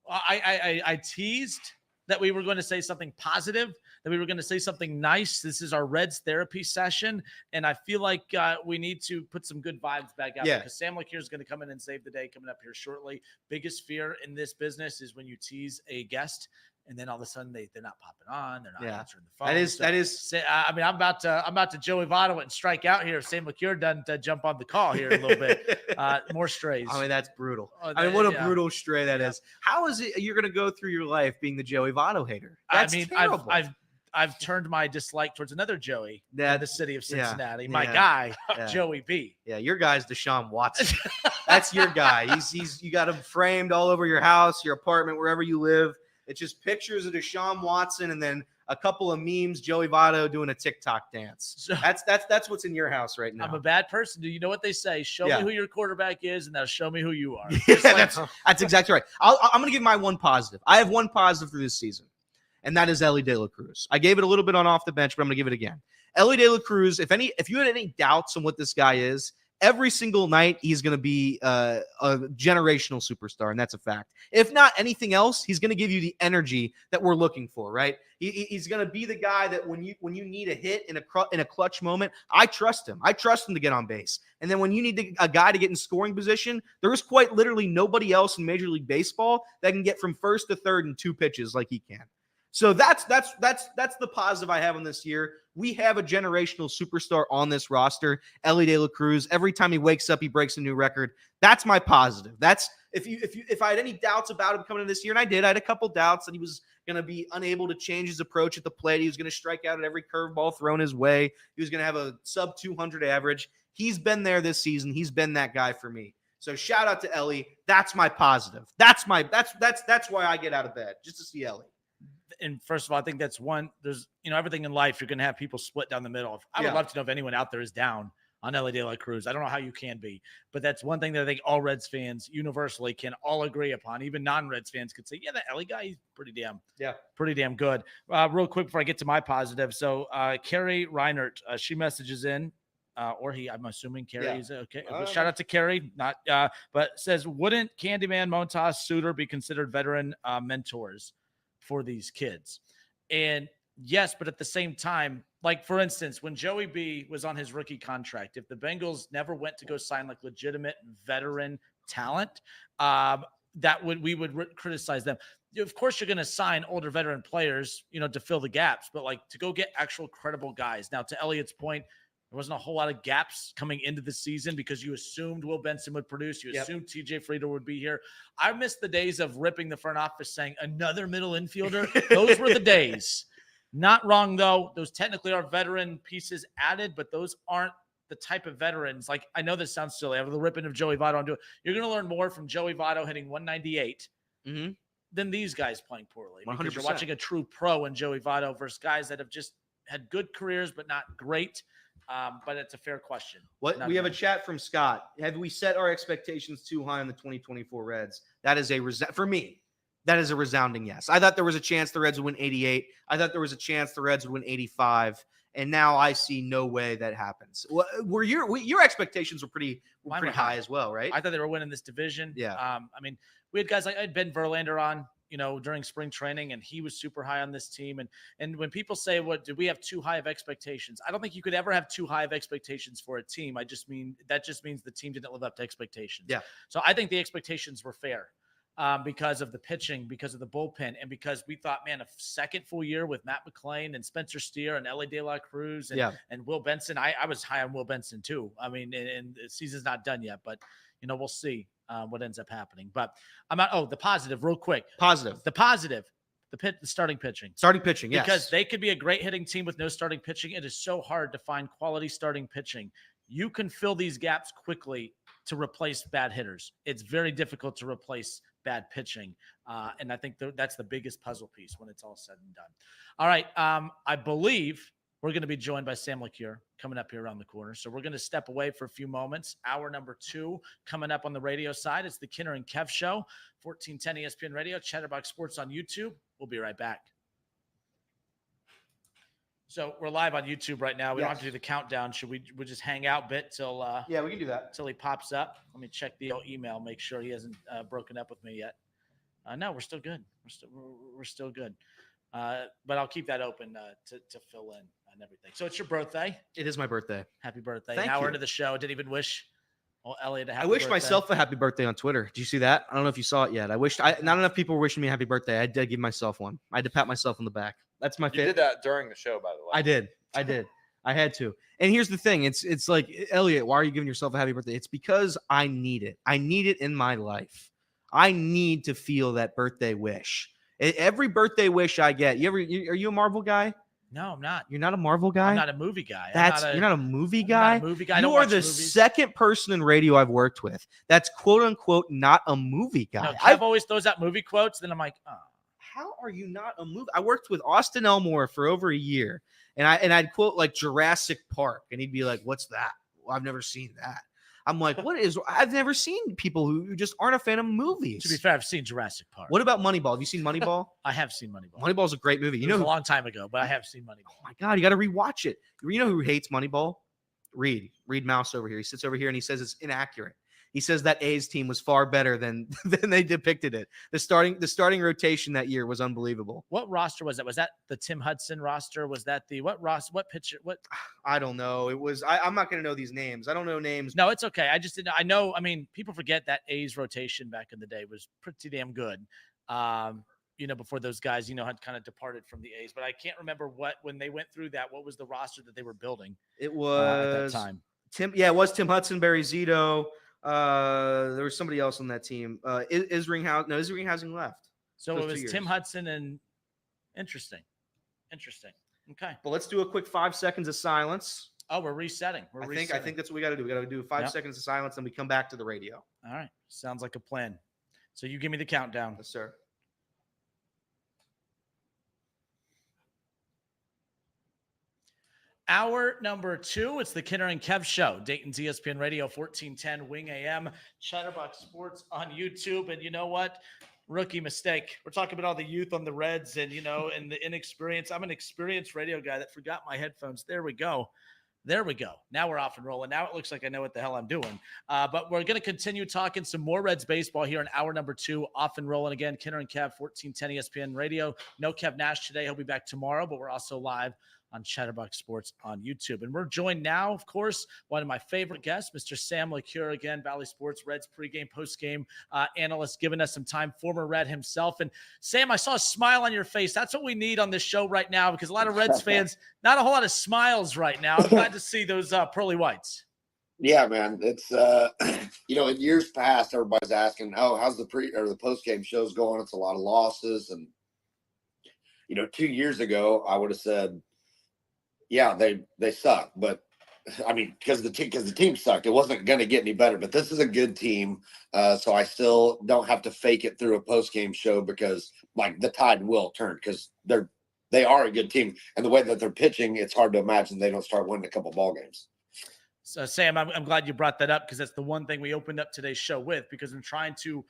I teased that we were going to say something positive, that we were going to say something nice. This is our Reds therapy session, and I feel like we need to put some good vibes back out because Sam LeCure is going to come in and save the day coming up here shortly. Biggest fear in this business is when you tease a guest, and then all of a sudden they're not popping on, they're not answering the phone. That is. I mean, I'm about to Joey Votto and strike out here if Sam LeCure doesn't jump on the call here in a little bit. More strays. I mean, that's brutal. What a brutal stray that is. How is it you're going to go through your life being the Joey Votto hater? That's terrible. I've turned my dislike towards another Joey in the city of Cincinnati. My guy, Joey B. Yeah, your guy's Deshaun Watson. That's your guy. You got him framed all over your house, your apartment, wherever you live. It's just pictures of Deshaun Watson and then a couple of memes, Joey Votto doing a TikTok dance. So, that's what's in your house right now. I'm a bad person. Do you know what they say? Show me who your quarterback is, and now show me who you are. That's exactly right. I'm going to give my one positive. I have one positive for this season, and that is Elly De La Cruz. I gave it a little bit on off the bench, but I'm going to give it again. Elly De La Cruz, if you had any doubts on what this guy is, every single night he's going to be a generational superstar, and that's a fact. If not anything else, he's going to give you the energy that we're looking for, right? He's going to be the guy that when you need a hit in a clutch moment, I trust him. I trust him to get on base. And then when you need a guy to get in scoring position, there is quite literally nobody else in Major League Baseball that can get from first to third in 2 pitches like he can. So that's the positive I have on this year. We have a generational superstar on this roster, Elly De La Cruz. Every time he wakes up, he breaks a new record. That's my positive. That's if I had any doubts about him coming in this year, and I did, I had a couple doubts that he was going to be unable to change his approach at the plate. He was going to strike out at every curveball thrown his way. He was going to have a sub 200 average. He's been there this season. He's been that guy for me. So shout out to Elly. That's my positive. That's why I get out of bed, just to see Elly. And first of all, I think that's one. There's, everything in life, you're going to have people split down the middle. I would love to know if anyone out there is down on Elly De La Cruz. I don't know how you can be, but that's one thing that I think all Reds fans universally can all agree upon. Even non-Reds fans could say, yeah, that Elly guy, he's pretty damn good. Real quick before I get to my positive. So Carrie Reinert, she messages in, or he, I'm assuming Carrie is okay. Shout out to Carrie, but says, wouldn't Candyman, Montas, Suter be considered veteran mentors for these kids? And yes, but at the same time, like for instance, when Joey B was on his rookie contract, if the Bengals never went to go sign like legitimate veteran talent, we would criticize them. Of course, you're going to sign older veteran players, to fill the gaps, but like to go get actual credible guys. Now, to Elliot's point, there wasn't a whole lot of gaps coming into the season because you assumed Will Benson would produce. You assumed TJ Friedel would be here. I miss the days of ripping the front office saying another middle infielder. Those were the days. Not wrong, though. Those technically are veteran pieces added, but those aren't the type of veterans. Like, I know this sounds silly. I have the ripping of Joey Votto. You're going to learn more from Joey Votto hitting 198 than these guys playing poorly. 100%. Because you're watching a true pro in Joey Votto versus guys that have just had good careers but not great. But it's a fair question. We have a chat from Scott. Have we set our expectations too high on the 2024 Reds? That is for me. That is a resounding yes. I thought there was a chance the Reds would win 88. I thought there was a chance the Reds would win 85. And now I see no way that happens. Were your expectations were pretty high as well, right? I thought they were winning this division. Yeah. I mean, we had guys like I had Ben Verlander on. during spring training, and he was super high on this team. And when people say, "What did we have too high of expectations?" I don't think you could ever have too high of expectations for a team. That just means the team didn't live up to expectations. Yeah. So I think the expectations were fair. Because of the pitching, because of the bullpen, and because we thought, man, a second full year with Matt McClain and Spencer Steer and Ellie De La Cruz and Will Benson. I was high on Will Benson too. I mean, and the season's not done yet, but we'll see what ends up happening. But I'm not. Oh, the positive, real quick. The positive, the starting pitching. Starting pitching, yes. Because they could be a great hitting team with no starting pitching. It is so hard to find quality starting pitching. You can fill these gaps quickly to replace bad hitters. It's very difficult to replace bad pitching. And I think that's the biggest puzzle piece when it's all said and done. All right. I believe we're going to be joined by Sam LeCure coming up here around the corner. So we're going to step away for a few moments. Hour number 2 coming up on the radio side. It's the Kinner and Kev Show, 1410 ESPN Radio, Chatterbox Sports on YouTube. We'll be right back. So we're live on YouTube right now. We don't have to do the countdown. Should we just hang out a bit till yeah, we can do that. Till he pops up. Let me check the email, make sure he hasn't broken up with me yet. No, we're still good. We're still good. But I'll keep that open to fill in and everything. So it's your birthday. It is my birthday. Happy birthday. Thank Now you. we're into the show. Didn't even wish Elliot a happy I wish birthday. myself a happy birthday on Twitter. Did you see that? I don't know if you saw it yet. Not enough people were wishing me a happy birthday. I did give myself one. I had to pat myself on the back. That's my You favorite. did that during the show, by the way. I did. I had to. And here's the thing. It's like, Elliot, why are you giving yourself a happy birthday? It's because I need it. I need it in my life. I need to feel that birthday wish. Every birthday wish I get. Are you a Marvel guy? No, I'm not. You're not a Marvel guy? I'm not a movie guy. You're not a movie guy? I'm not a movie guy. You are the second person in radio I've worked with that's quote unquote not a movie guy. No, Kev always throws out movie quotes. Then I'm like, oh. How are you not a movie? I worked with Austin Elmore for over a year, and I'd quote like Jurassic Park, and he'd be like, "What's that? Well, I've never seen that." I'm like, "What is?" I've never seen people who just aren't a fan of movies. To be fair, I've seen Jurassic Park. What about Moneyball? Have you seen Moneyball? I have seen Moneyball. Moneyball's a great movie. It was a long time ago, but I have seen Moneyball. Oh my God, you got to rewatch it. You know who hates Moneyball? Reed Mouse over here. He sits over here and he says it's inaccurate. He says that A's team was far better than they depicted it. The starting rotation that year was unbelievable. What roster was that? Was that the Tim Hudson roster? Was that what pitcher? What? I don't know. It was. I'm not going to know these names. I don't know names. No, it's okay. I just didn't. I know. I mean, people forget that A's rotation back in the day was pretty damn good. Before those guys, had kind of departed from the A's. But I can't remember when they went through that. What was the roster that they were building? It was at that time. It was Tim Hudson, Barry Zito. There was somebody else on that team. Isringhausen left. So it was Tim Hudson and interesting. Okay. But let's do a quick 5 seconds of silence. Oh, we're resetting. I think that's what we got to do. We got to do 5 seconds of silence, and we come back to the radio. All right. Sounds like a plan. So you give me the countdown. Yes, sir. Hour number 2, it's the Kinner and Kev Show. Dayton's ESPN Radio, 1410 Wing AM, Chatterbox Sports on YouTube. And you know what? Rookie mistake. We're talking about all the youth on the Reds and, and the inexperience. I'm an experienced radio guy that forgot my headphones. There we go. Now we're off and rolling. Now it looks like I know what the hell I'm doing. But we're going to continue talking some more Reds baseball here in hour number 2. Off and rolling again. Kinner and Kev, 1410 ESPN Radio. No Kev Nash today. He'll be back tomorrow, but we're also live on Chatterbox Sports on YouTube. And we're joined now, of course, one of my favorite guests, Mr. Sam LeCure, again, Valley Sports Reds pregame, postgame analyst, giving us some time, former Red himself. And Sam, I saw a smile on your face. That's what we need on this show right now, because a lot of Reds fans, not a whole lot of smiles right now. I'm glad to see those pearly whites. Yeah, man. It's, in years past, everybody's asking, how's the pre or the postgame shows going? It's a lot of losses. And, 2 years ago, I would have said, yeah, they suck, but I mean, because the team sucked, it wasn't going to get any better. But this is a good team, so I still don't have to fake it through a post game show, because like the tide will turn, because they are a good team, and the way that they're pitching, it's hard to imagine they don't start winning a couple ball games. So Sam, I'm glad you brought that up, because that's the one thing we opened up today's show with, because I'm trying to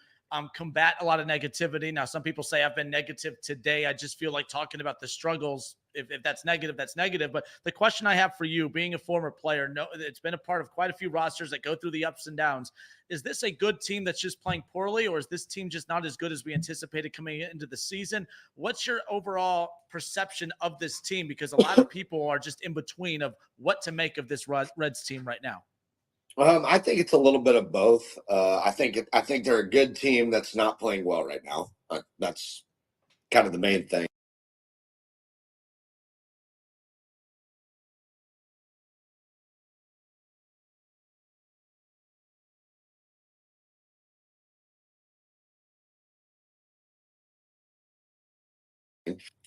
combat a lot of negativity. Now, some people say I've been negative today. I just feel like talking about the struggles. If that's negative, that's negative. But the question I have for you, being a former player, no, it's been a part of quite a few rosters that go through the ups and downs. Is this a good team that's just playing poorly, or is this team just not as good as we anticipated coming into the season? What's your overall perception of this team? Because a lot of people are just in between of what to make of this Reds team right now. I think it's a little bit of both. I think they're a good team that's not playing well right now. That's kind of the main thing.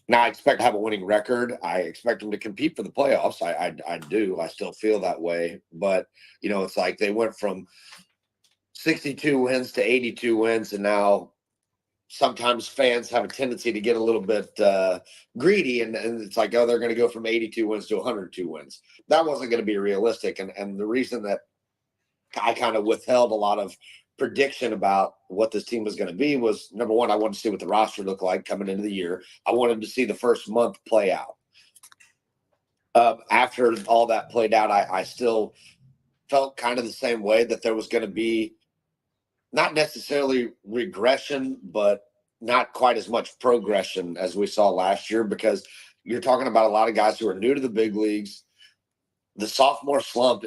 Now, I expect to have a winning record. I expect them to compete for the playoffs. I do. I still feel that way. But, it's like they went from 62 wins to 82 wins, and now sometimes fans have a tendency to get a little bit greedy, and it's like, oh, they're going to go from 82 wins to 102 wins. That wasn't going to be realistic. And the reason that I kind of withheld a lot of prediction about what this team was going to be was, number one, I wanted to see what the roster looked like coming into the year. I wanted to see the first month play out. After all that played out, I still felt kind of the same way, that there was going to be not necessarily regression, but not quite as much progression as we saw last year, because you're talking about a lot of guys who are new to the big leagues. The sophomore slump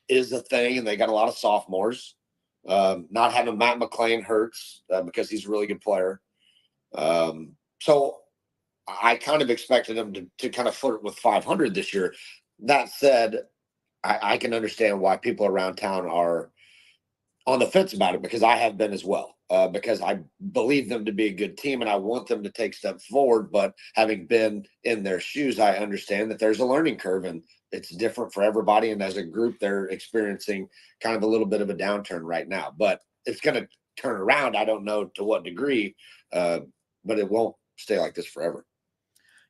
is a thing, and they got a lot of sophomores. Not having Matt McClain hurts because he's a really good player. So I kind of expected him to kind of flirt with 500 this year. That said, I can understand why people around town are on the fence about it, because I have been as well, because I believe them to be a good team and I want them to take steps forward. But having been in their shoes, I understand that there's a learning curve and it's different for everybody. And as a group, they're experiencing kind of a little bit of a downturn right now, but it's going to turn around. I don't know to what degree, but it won't stay like this forever.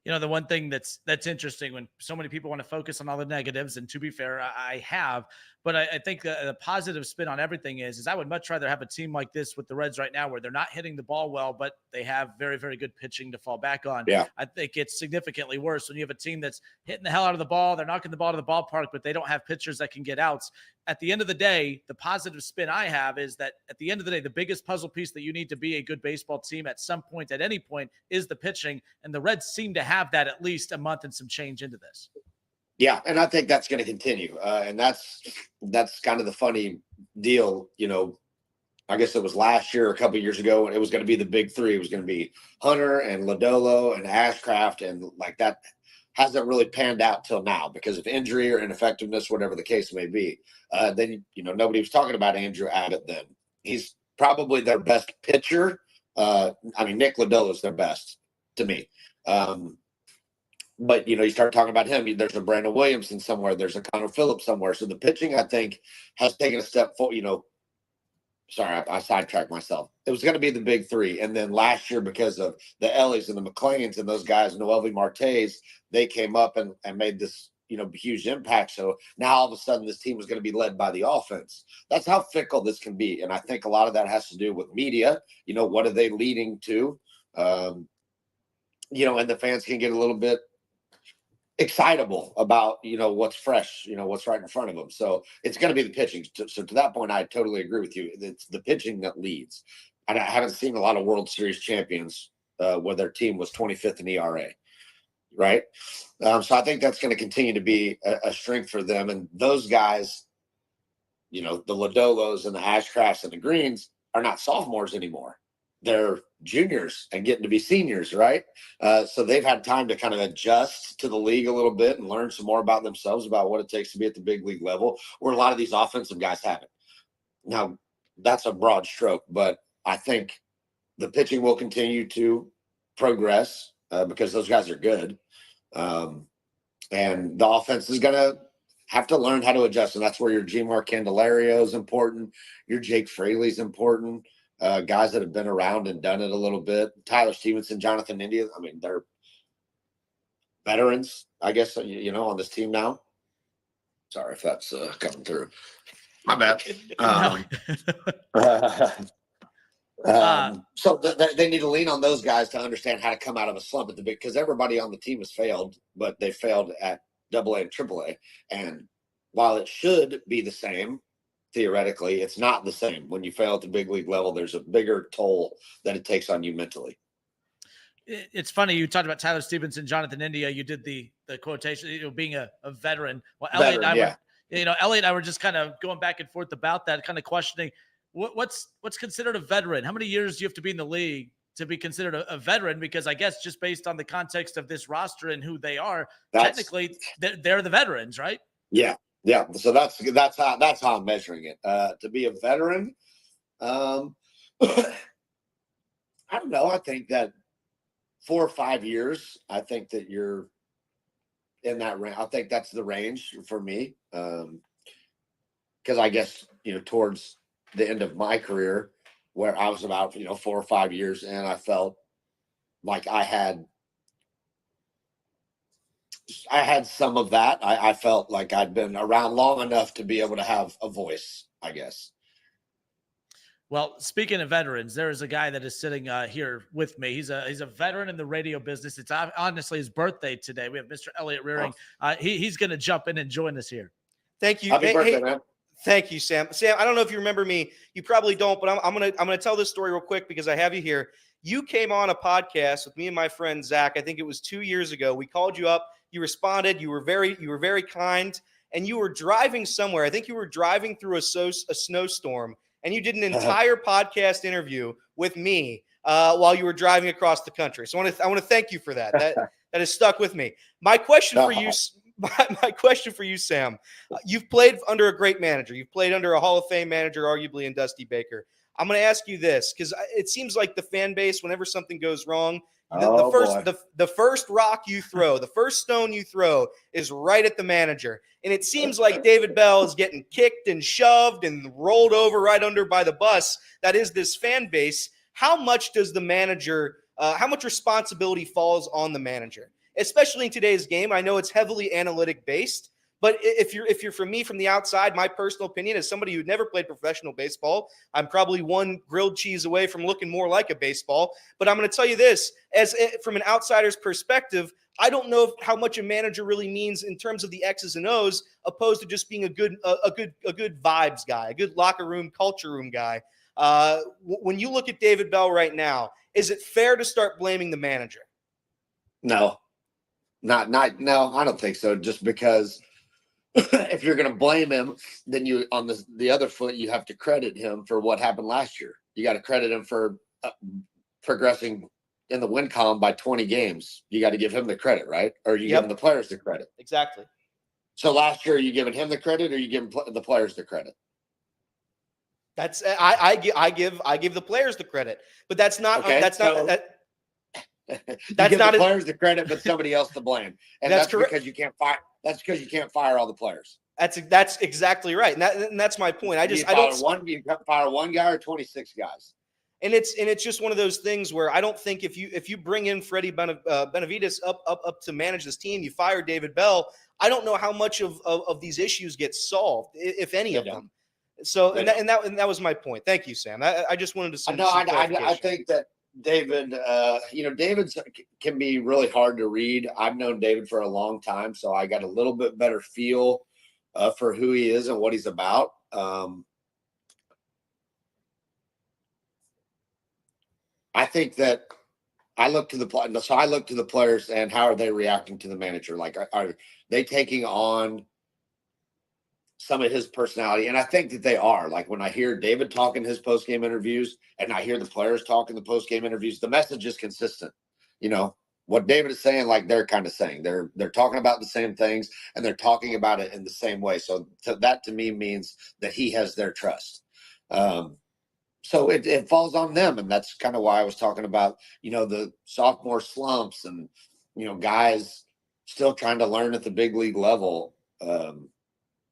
The one thing that's interesting when so many people want to focus on all the negatives, and to be fair, I have, but I think the positive spin on everything is I would much rather have a team like this with the Reds right now, where they're not hitting the ball well, but they have very, very good pitching to fall back on. Yeah. I think it's significantly worse when you have a team that's hitting the hell out of the ball. They're knocking the ball to the ballpark, but they don't have pitchers that can get outs. At the end of the day, the positive spin I have is that at the end of the day, the biggest puzzle piece that you need to be a good baseball team at some point, at any point, is the pitching. And the Reds seem to have that at least a month and some change into this. Yeah, and I think that's going to continue. And that's kind of the funny deal. I guess it was last year, a couple of years ago, and it was going to be the big three. It was going to be Hunter and Lodolo and Ashcraft, and like that hasn't really panned out till now because of injury or ineffectiveness, whatever the case may be. Then nobody was talking about Andrew Abbott then. He's probably their best pitcher. Nick Lodolo is their best to me. But you start talking about him. There's a Brandon Williamson somewhere. There's a Connor Phillips somewhere. So the pitching, I think, has taken a step forward. Sorry, I sidetracked myself. It was going to be the big three, and then last year, because of the Ellies and the McClains and those guys, Noelvi Martes, they came up and made this huge impact. So now all of a sudden, this team was going to be led by the offense. That's how fickle this can be, and I think a lot of that has to do with media. What are they leading to? And the fans can get a little bit excitable about what's fresh, what's right in front of them. So it's going to be the pitching. So to that point, I totally agree with you. It's the pitching that leads. And I haven't seen a lot of World Series champions where their team was 25th in ERA, right? So I think that's going to continue to be a strength for them. And those guys, the Lodolos and the Ashcrafts and the Greens are not sophomores anymore. They're juniors and getting to be seniors, right? So they've had time to kind of adjust to the league a little bit and learn some more about themselves, about what it takes to be at the big league level, where a lot of these offensive guys haven't. Now, that's a broad stroke, but I think the pitching will continue to progress because those guys are good. And the offense is going to have to learn how to adjust. And that's where your G-Mark Candelario is important. Your Jake Fraley is important. Guys that have been around and done it a little bit. Tyler Stevenson, Jonathan India. They're veterans, I guess, on this team now. Sorry if that's coming through. My bad. So they need to lean on those guys to understand how to come out of a slump at the big, because everybody on the team has failed, but they failed at AA and AAA. And while it should be the same, theoretically, it's not the same. When you fail at the big league level, there's a bigger toll that it takes on you mentally. It's funny. You talked about Tyler Stevenson, Jonathan India. You did the quotation, being a veteran. Well, Elliot and I were just kind of going back and forth about that, kind of questioning what's considered a veteran. How many years do you have to be in the league to be considered a veteran? Because I guess just based on the context of this roster and who they are, technically they're the veterans, right? Yeah. So that's how I'm measuring it. To be a veteran, I don't know. I think that 4 or 5 years, I think that you're in that range. I think that's the range for me. Because I guess, towards the end of my career, where I was about, 4 or 5 years, and I felt like I had some of that. I felt like I'd been around long enough to be able to have a voice, I guess. Well, speaking of veterans, there is a guy that is sitting here with me. He's a veteran in the radio business. It's honestly his birthday today. We have Mr. Elliot Rearing. He's going to jump in and join us here. Thank you. Happy birthday, man. Thank you, Sam. Sam, I don't know if you remember me. You probably don't, but I'm gonna tell this story real quick because I have you here. You came on a podcast with me and my friend Zach. I think it was 2 years ago. We called you up. You responded. You were very kind, and you were driving somewhere. I think you were driving through a snowstorm, and you did an entire podcast interview with me while you were driving across the country. So I want to thank you for that. That has stuck with me. My question for you. My question for you, Sam, you've played under a great manager. You've played under a Hall of Fame manager, arguably, in Dusty Baker. I'm going to ask you this because it seems like the fan base, whenever something goes wrong, the first rock you throw, the first stone you throw is right at the manager. And it seems like David Bell is getting kicked and shoved and rolled over right under by the bus. That is this fan base. How much does the manager, how much responsibility falls on the manager? Especially in today's game. I know it's heavily analytic based, but if you're from me from the outside, my personal opinion as somebody who'd never played professional baseball, I'm probably one grilled cheese away from looking more like a baseball. But I'm going to tell you this, from an outsider's perspective, I don't know how much a manager really means in terms of the X's and O's, opposed to just being a good vibes guy, a good locker room, culture room guy. When you look at David Bell right now, is it fair to start blaming the manager? No. No, I don't think so. Just because if you're going to blame him, then you on the other foot, you have to credit him for what happened last year. You got to credit him for progressing in the win column by 20 games. You got to give him the credit, right? Or you giving the players the credit. Exactly. So last year, are you giving him the credit, or you giving the players the credit? That's I give the players the credit, but that's not okay, that's so, not. That's not the players the credit, but somebody else the blame, and that's correct. Because you can't fire. That's because you can't fire all the players. That's exactly right, and that's my point. You fire one guy or 26 guys, and it's just one of those things where I don't think if you bring in Freddie Benavides up to manage this team, you fire David Bell. I don't know how much of these issues get solved, if any of them. So and that was my point. Thank you, Sam. I just wanted to say. I think that. David, David can be really hard to read. I've known David for a long time, so I got a little bit better feel for who he is and what he's about. I think that I look to the players and how are they reacting to the manager? Like, are they taking on some of his personality? And I think that they are. Like, when I hear David talk in his post-game interviews and I hear the players talk in the post-game interviews, the message is consistent. What David is saying, like they're kind of saying. They're talking about the same things and they're talking about it in the same way. So that to me means that he has their trust. So it falls on them. And that's kind of why I was talking about, the sophomore slumps and, guys still trying to learn at the big league level.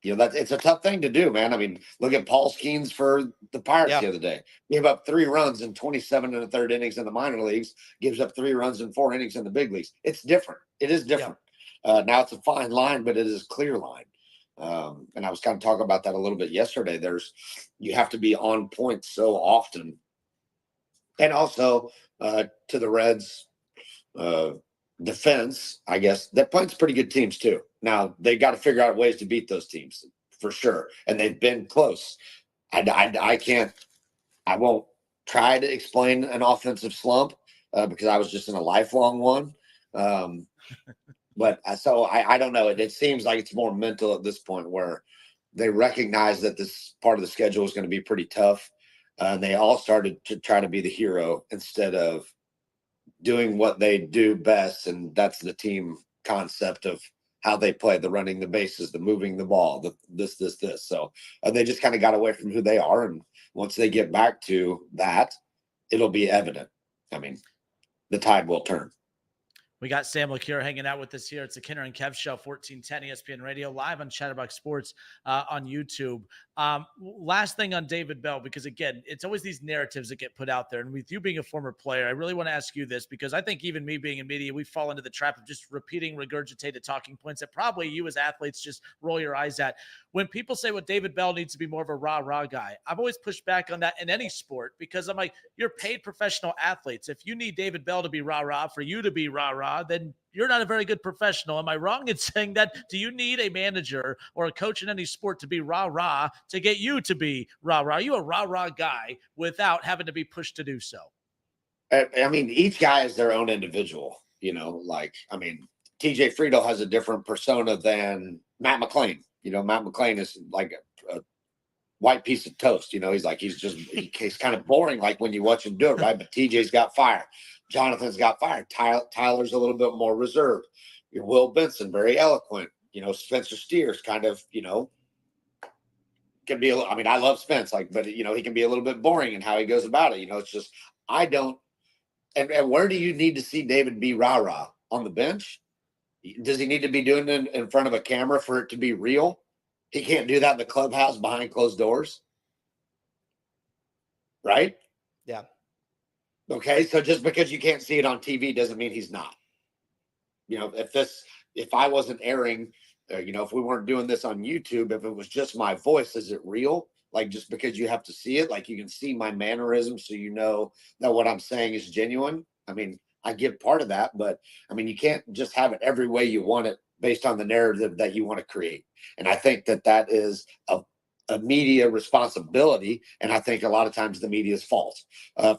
It's a tough thing to do, man. I mean, look at Paul Skeens for the Pirates the other day. Gave up 3 runs in 27 1/3 innings in the minor leagues, gives up 3 runs in 4 innings in the big leagues. It's different. It is different. Now it's a fine line, but it is a clear line. And I was kind of talking about that a little bit yesterday. You have to be on point so often And also to the Reds defense, I guess they're playing some pretty good teams too. Now they got to figure out ways to beat those teams for sure, and they've been close. I can't, I won't try to explain an offensive slump because I was just in a lifelong one. But so I don't know. It seems like it's more mental at this point where they recognize that this part of the schedule is going to be pretty tough. And they all started to try to be the hero instead of doing what they do best. And that's the team concept of how they play, the running the bases, the moving the ball, the this. So they just kind of got away from who they are. And once they get back to that, it'll be evident. I mean, the tide will turn. We got Sam LeCure hanging out with us here. It's the Kinner and Kev Show, 1410 ESPN Radio, live on Chatterbox Sports on YouTube. Last thing on David Bell, because again, it's always these narratives that get put out there. And with you being a former player, I really want to ask you this, because I think even me being in media, we fall into the trap of just repeating regurgitated talking points that probably you as athletes just roll your eyes at. When people say, well, David Bell needs to be more of a rah-rah guy, I've always pushed back on that in any sport, because I'm like, you're paid professional athletes. If you need David Bell to be rah-rah for you to be rah-rah, then you're not a very good professional. Am I wrong in saying that? Do you need a manager or a coach in any sport to be rah-rah to get you to be rah-rah? Are you a rah-rah guy without having to be pushed to do so? I mean, each guy is their own individual, you know, like, I mean, TJ Friedel has a different persona than Matt McClain. You know, Matt McClain is like a white piece of toast. You know, he's he's kind of boring, like when you watch him do it, right? But TJ's got fire. Jonathan's got fire. Tyler's a little bit more reserved. Will Benson, very eloquent. You know, Spencer Steers kind of, you know, can be, I mean, I love Spence, like, but, you know, he can be a little bit boring in how he goes about it. You know, it's just, I don't, and where do you need to see David be rah-rah? On the bench? Does he need to be doing it in front of a camera for it to be real? He can't do that in the clubhouse behind closed doors. Right? Yeah. Okay. So just because you can't see it on TV doesn't mean he's not. You know, if I wasn't airing, you know, if we weren't doing this on YouTube, if it was just my voice, is it real? Like, just because you have to see it, like you can see my mannerisms, so you know that what I'm saying is genuine. I mean, I give part of that, but I mean, you can't just have it every way you want it based on the narrative that you want to create. And I think that is a media responsibility. And I think a lot of times the media's fault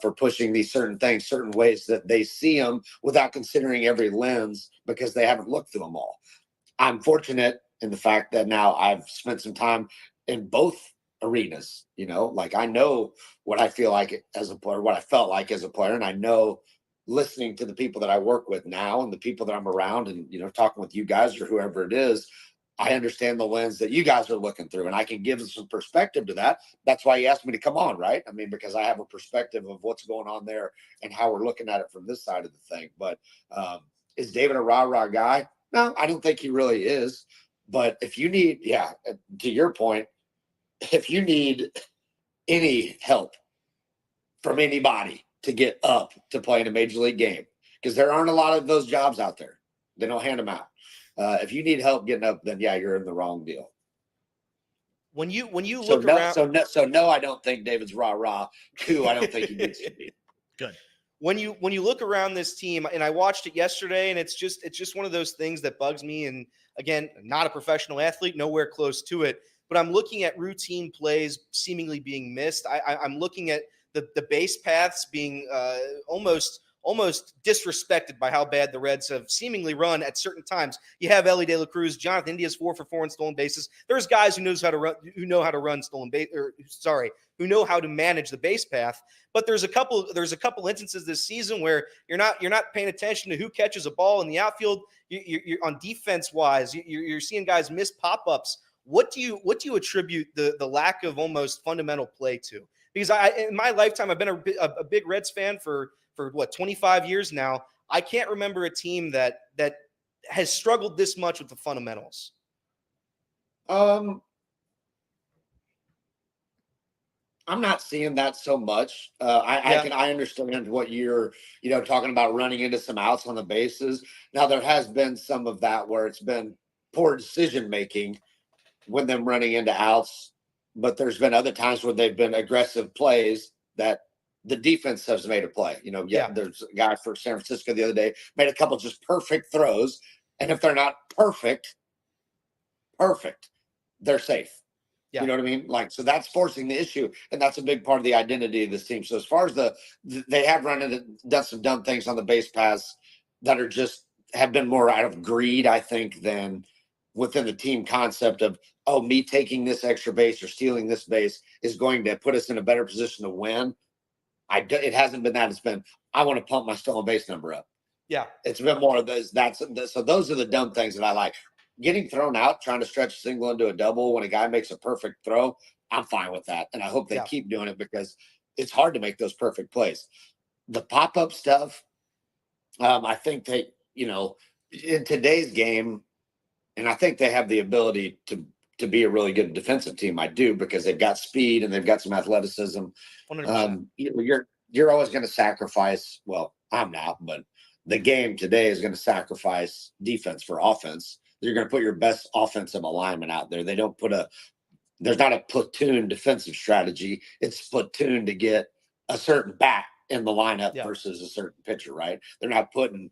for pushing these certain things, certain ways that they see them without considering every lens because they haven't looked through them all. I'm fortunate in the fact that now I've spent some time in both arenas. You know, like I know what I feel like as a player, what I felt like as a player, and I know listening to the people that I work with now and the people that I'm around and, you know, talking with you guys or whoever it is, I understand the lens that you guys are looking through and I can give some perspective to that. That's why you asked me to come on, right? I mean, because I have a perspective of what's going on there and how we're looking at it from this side of the thing. But is David a rah-rah guy? No, I don't think he really is. But if you need, yeah, to your point, if you need any help from anybody to get up to play in a major league game, because there aren't a lot of those jobs out there. They don't hand them out. If you need help getting up, then yeah, you're in the wrong deal. When you look around, no, I don't think David's rah-rah. 2, I don't think he needs to be. Good. When you look around this team, and I watched it yesterday, and it's just one of those things that bugs me. And again, not a professional athlete, nowhere close to it. But I'm looking at routine plays seemingly being missed. I'm looking at the base paths being almost disrespected by how bad the Reds have seemingly run at certain times. You have Elly De La Cruz, Jonathan India's 4 for 4 in stolen bases. There's guys who know how to run stolen base, who know how to manage the base path. But there's a couple instances this season where you're not paying attention to who catches a ball in the outfield. You're on defense wise, you're seeing guys miss pop-ups. What do you attribute the lack of almost fundamental play to? Because in my lifetime, I've been a big Reds fan for 25 years now. I can't remember a team that has struggled this much with the fundamentals. I'm not seeing that so much. I understand what you're, talking about, running into some outs on the bases. Now there has been some of that where it's been poor decision making when them running into outs, but there's been other times where they've been aggressive plays that the defense has made a play. There's a guy for San Francisco the other day made a couple just perfect throws, and if they're not perfect, they're safe. Yeah. You know what I mean? Like, so that's forcing the issue, and that's a big part of the identity of this team. So as far as they have done some dumb things on the base pass that have been more out of greed, I think, than within the team concept of, oh, me taking this extra base or stealing this base is going to put us in a better position to win. It hasn't been that. It's been, I want to pump my stolen base number up. Yeah. It's been more of those. So those are the dumb things that I like. Getting thrown out, trying to stretch a single into a double when a guy makes a perfect throw, I'm fine with that. And I hope they keep doing it because it's hard to make those perfect plays. The pop-up stuff, I think in today's game, and I think they have the ability to be a really good defensive team. I do, because they've got speed and they've got some athleticism. 100%. You're always going to sacrifice. Well, I'm not, but the game today is going to sacrifice defense for offense. You're going to put your best offensive alignment out there. There's not a platoon defensive strategy. It's platoon to get a certain bat in the lineup versus a certain pitcher, right? They're not putting,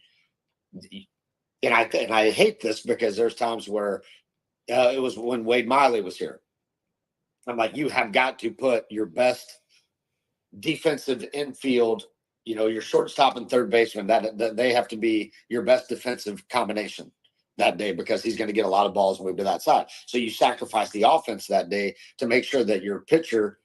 and I hate this because there's times where it was when Wade Miley was here. I'm like, you have got to put your best defensive infield, your shortstop and third baseman, that they have to be your best defensive combination that day, because he's going to get a lot of balls moved to that side. So you sacrifice the offense that day to make sure that your pitcher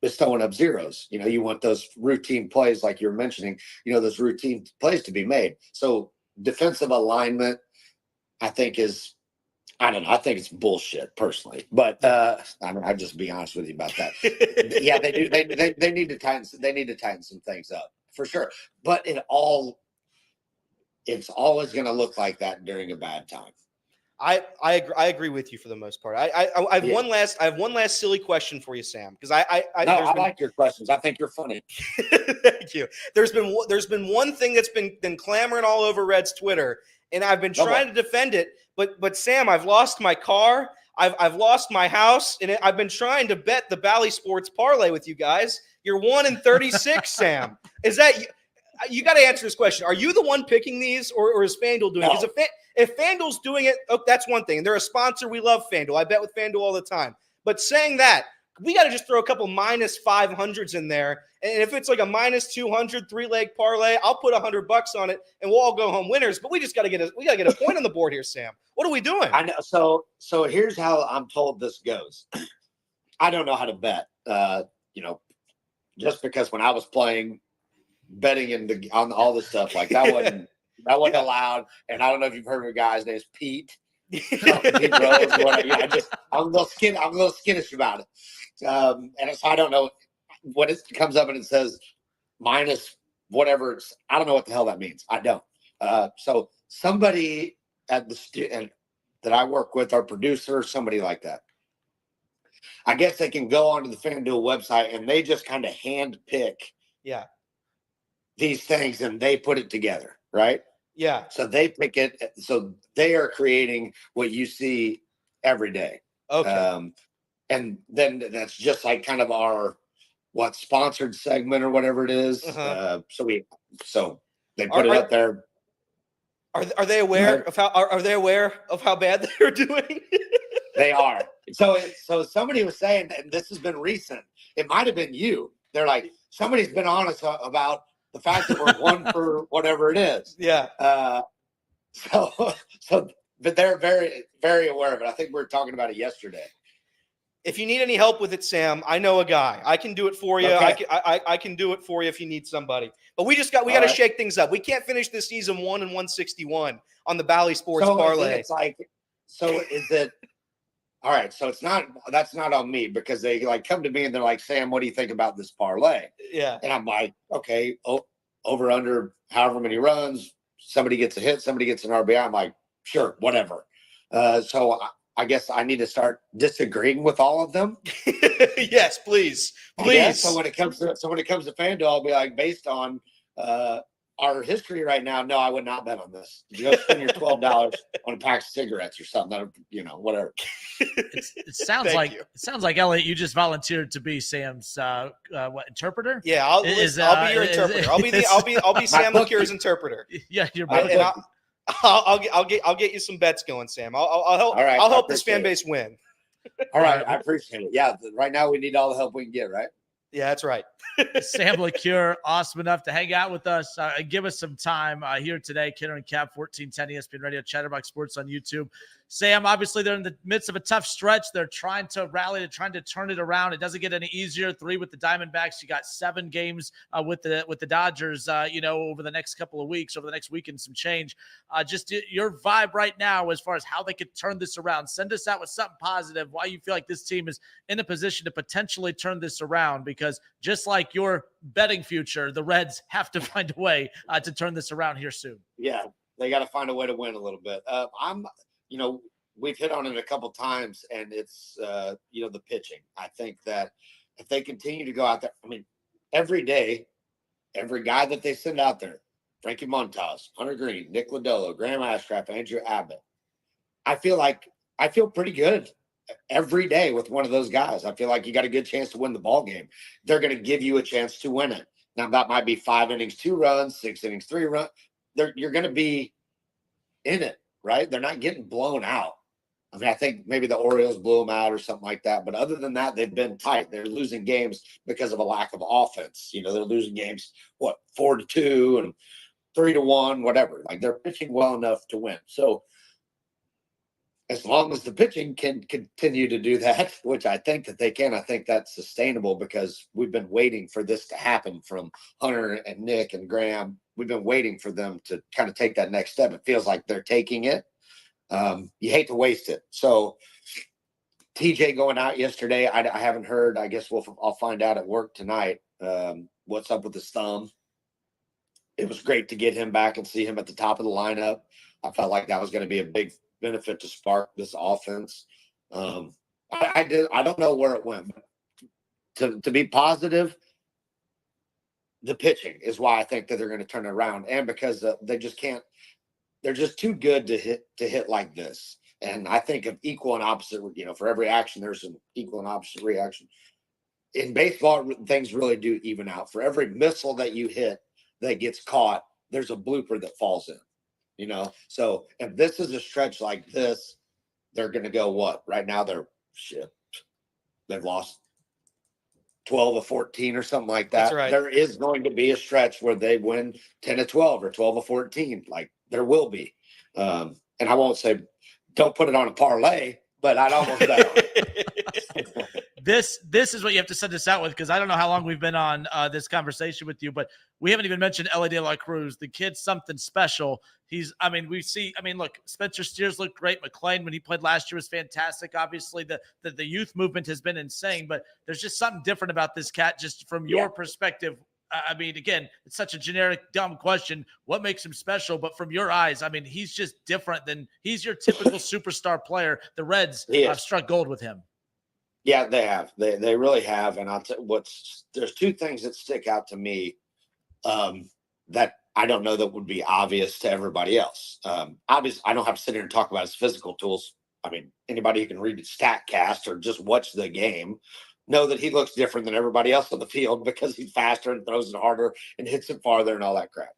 is throwing up zeros. You want those routine plays like you were mentioning, those routine plays to be made. So defensive alignment, I think I don't know. I think it's bullshit personally, but I'll just be honest with you about that. Yeah, they do. They need to tighten. They need to tighten some things up for sure. But it's always going to look like that during a bad time. I agree with you for the most part. I have one last silly question for you, Sam, because I like your questions. I think you're funny. Thank you. There's been one thing that's been clamoring all over Reds Twitter, and I've been trying to defend it. But Sam, I've lost my car. I've lost my house, and I've been trying to bet the Bally Sports parlay with you guys. You're 1-36, Sam. Is that you got to answer this question? Are you the one picking these, or is FanDuel doing it? Because if FanDuel's doing it, that's one thing. And they're a sponsor. We love FanDuel. I bet with FanDuel all the time. But saying that, we got to just throw a couple minus 500s in there. And if it's like a minus 200 3-leg parlay, I'll put $100 on it, and we'll all go home winners. But we got to get a point on the board here, Sam. What are we doing? I know. So here's how I'm told this goes. I don't know how to bet. Just because when I was playing, betting on all this stuff like that wasn't allowed. And I don't know if you've heard of a guy's name is Pete. Pete Rose. I'm a little skittish about it. And so I don't know when it comes up and it says minus whatever. I don't know what the hell that means. I don't. So somebody at the that I work with, our producer, somebody like that, I guess they can go onto the FanDuel website and they just kind of hand pick these things and they put it together, right? Yeah. So they pick it. So they are creating what you see every day. Okay. And then that's just like kind of our sponsored segment or whatever it is. Uh-huh. So they put it up there. Are they aware of how bad they're doing? They are. So somebody was saying, and this has been recent. It might have been you. They're like, somebody's been honest about the fact that we're one for whatever it is. Yeah. But they're very, very aware of it. I think we were talking about it yesterday. If you need any help with it, Sam, I know a guy. I can do it for you. Okay. I can do it for you if you need somebody. But we got to shake things up. We can't finish this season 1-161 on the Bally Sports parlay. Is it all right? So that's not on me, because they come to me and they're like, Sam, what do you think about this parlay? Yeah. And I'm like, okay, over under however many runs, somebody gets a hit, somebody gets an RBI. I'm like, sure, whatever. So I guess I need to start disagreeing with all of them. Yes, please. So when it comes to FanDuel, I'll be like, based on our history right now, no, I would not bet on this. You go spend your $12 on a pack of cigarettes or something, whatever. It sounds Thank like you. it sounds like Elliot, you just volunteered to be Sam's interpreter. Yeah, I'll be your interpreter. I'll be Sam bookie. LeCure's interpreter. Yeah, you're My And both. bookie. I'll get you some bets going, Sam. I'll help. All right, I'll I help this fan appreciate base win. All right, I appreciate it. Yeah, right now we need all the help we can get, right? Yeah, that's right. Sam LeCure, awesome enough to hang out with us and give us some time here today. Kidder and Cap, 1410 ESPN Radio, Chatterbox Sports on YouTube. Sam, obviously, they're in the midst of a tough stretch. They're trying to rally. They're trying to turn it around. It doesn't get any easier. 3 with the Diamondbacks. You got 7 games with the Dodgers, over the next couple of weeks, over the next week and some change. Just your vibe right now as far as how they could turn this around. Send us out with something positive, why you feel like this team is in a position to potentially turn this around, because just like your betting future, the Reds have to find a way to turn this around here soon. Yeah, they got to find a way to win a little bit. We've hit on it a couple times, and it's the pitching. I think that if they continue to go out there, every day, every guy that they send out there, Frankie Montas, Hunter Green, Nick Lodolo, Graham Ashcraft, Andrew Abbott, I feel pretty good every day with one of those guys. I feel like you got a good chance to win the ball game. They're going to give you a chance to win it. Now that might be 5 innings, 2 runs, 6 innings, 3 runs. You're going to be in it, right? They're not getting blown out. I think maybe the Orioles blew them out or something like that. But other than that, they've been tight. They're losing games because of a lack of offense. They're losing games, 4-2 and 3-1, whatever. Like, they're pitching well enough to win. So as long as the pitching can continue to do that, which I think that they can, I think that's sustainable, because we've been waiting for this to happen from Hunter and Nick and Graham. We've been waiting for them to kind of take that next step. It feels like they're taking it. You hate to waste it. So TJ going out yesterday, I haven't heard. I guess I'll find out at work tonight what's up with his thumb. It was great to get him back and see him at the top of the lineup. I felt like that was going to be a big benefit to spark this offense. I don't know where it went. To be positive, the pitching is why I think that they're going to turn it around, and because they just can't. They're just too good to hit like this. And I think of equal and opposite. For every action, there's an equal and opposite reaction. In baseball, things really do even out. For every missile that you hit that gets caught, there's a blooper that falls in. So if this is a stretch like this, they're going to go what? Right now, they've lost 12 of 14 or something like that. That's right. There is going to be a stretch where they win 10 of 12 or 12 of 14. Like, there will be. And I won't say don't put it on a parlay, but I'd almost bet on it. This is what you have to send us out with, because I don't know how long we've been on this conversation with you, but we haven't even mentioned Ellie De La Cruz. The kid's something special. Look, Spencer Steers looked great. McClain, when he played last year, was fantastic. Obviously, the youth movement has been insane, but there's just something different about this cat, just from your perspective. Again, it's such a generic, dumb question. What makes him special? But from your eyes, he's just different he's your typical superstar player. The Reds have struck gold with him. Yeah, they have. They really have. And I'll tell you there's 2 things that stick out to me that I don't know that would be obvious to everybody else. Obviously, I don't have to sit here and talk about his physical tools. Anybody who can read the StatCast or just watch the game know that he looks different than everybody else on the field, because he's faster and throws it harder and hits it farther and all that crap.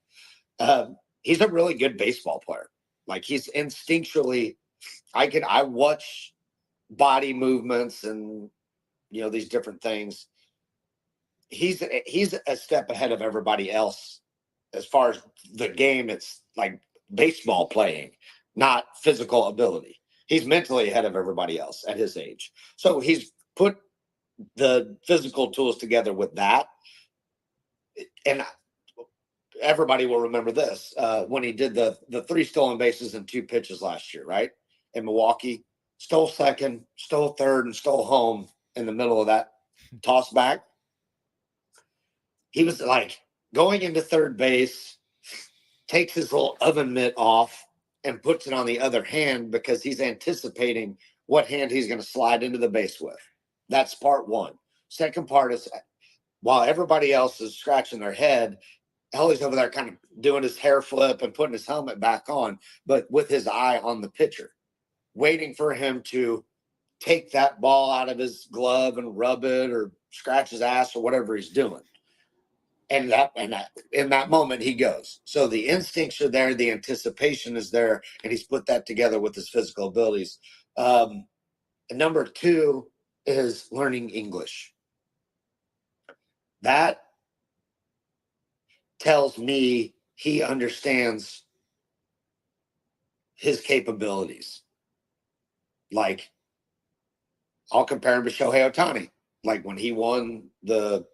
He's a really good baseball player. Like, he's instinctually, I watch body movements and these different things. He's a step ahead of everybody else as far as the game. It's like baseball playing, not physical ability. He's mentally ahead of everybody else at his age. So he's put the physical tools together with that. And everybody will remember this when he did the 3 stolen bases and 2 pitches last year, right? In Milwaukee, stole second, stole third, and stole home in the middle of that toss back. He was like going into third base, takes his little oven mitt off and puts it on the other hand, because he's anticipating what hand he's going to slide into the base with. That's part one. Second part is, while everybody else is scratching their head Ellie's over there kind of doing his hair flip and putting his helmet back on, but with his eye on the pitcher, waiting for him to take that ball out of his glove and rub it or scratch his ass or whatever he's doing. And in that moment he goes. So the instincts are there, the anticipation is there, and he's put that together with his physical abilities. And number 2 is learning English. That tells me he understands his capabilities. Like, I'll compare him to Shohei Ohtani. Like when he won the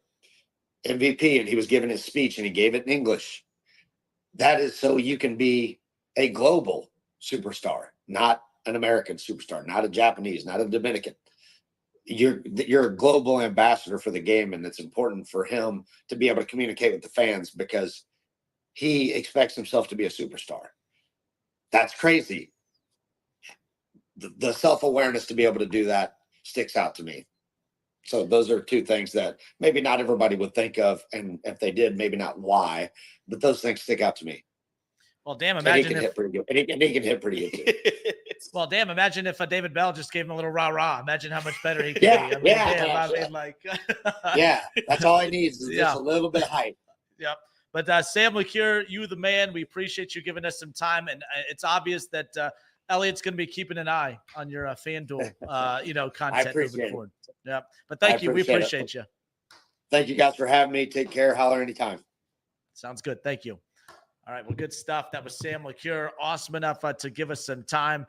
MVP and he was giving his speech and he gave it in English. That is so you can be a global superstar, not an American superstar, not a Japanese, not a Dominican. You're a global ambassador for the game, and it's important for him to be able to communicate with the fans because he expects himself to be a superstar. That's crazy. The self-awareness to be able to do that sticks out to me. So those are 2 things that maybe not everybody would think of, and if they did, maybe not why, but those things stick out to me. Well, damn, And he imagine can if hit pretty good. And he can hit pretty good too. well, damn, imagine if David Bell just gave him a little rah-rah. Imagine how much better he could Yeah, be. I mean, yeah, damn, yeah, I mean, yeah. like Yeah, that's all he needs is Yeah. just a little bit of hype. Yep. But Sam LeCure, you the man. We appreciate you giving us some time, and it's obvious that Elliot's going to be keeping an eye on your FanDuel, content appreciate moving it. forward. Yep. But thank you. We appreciate you. Thank you guys for having me. Take care. Holler anytime. Sounds good. Thank you. All right. Well, good stuff. That was Sam LeCure. Awesome enough to give us some time.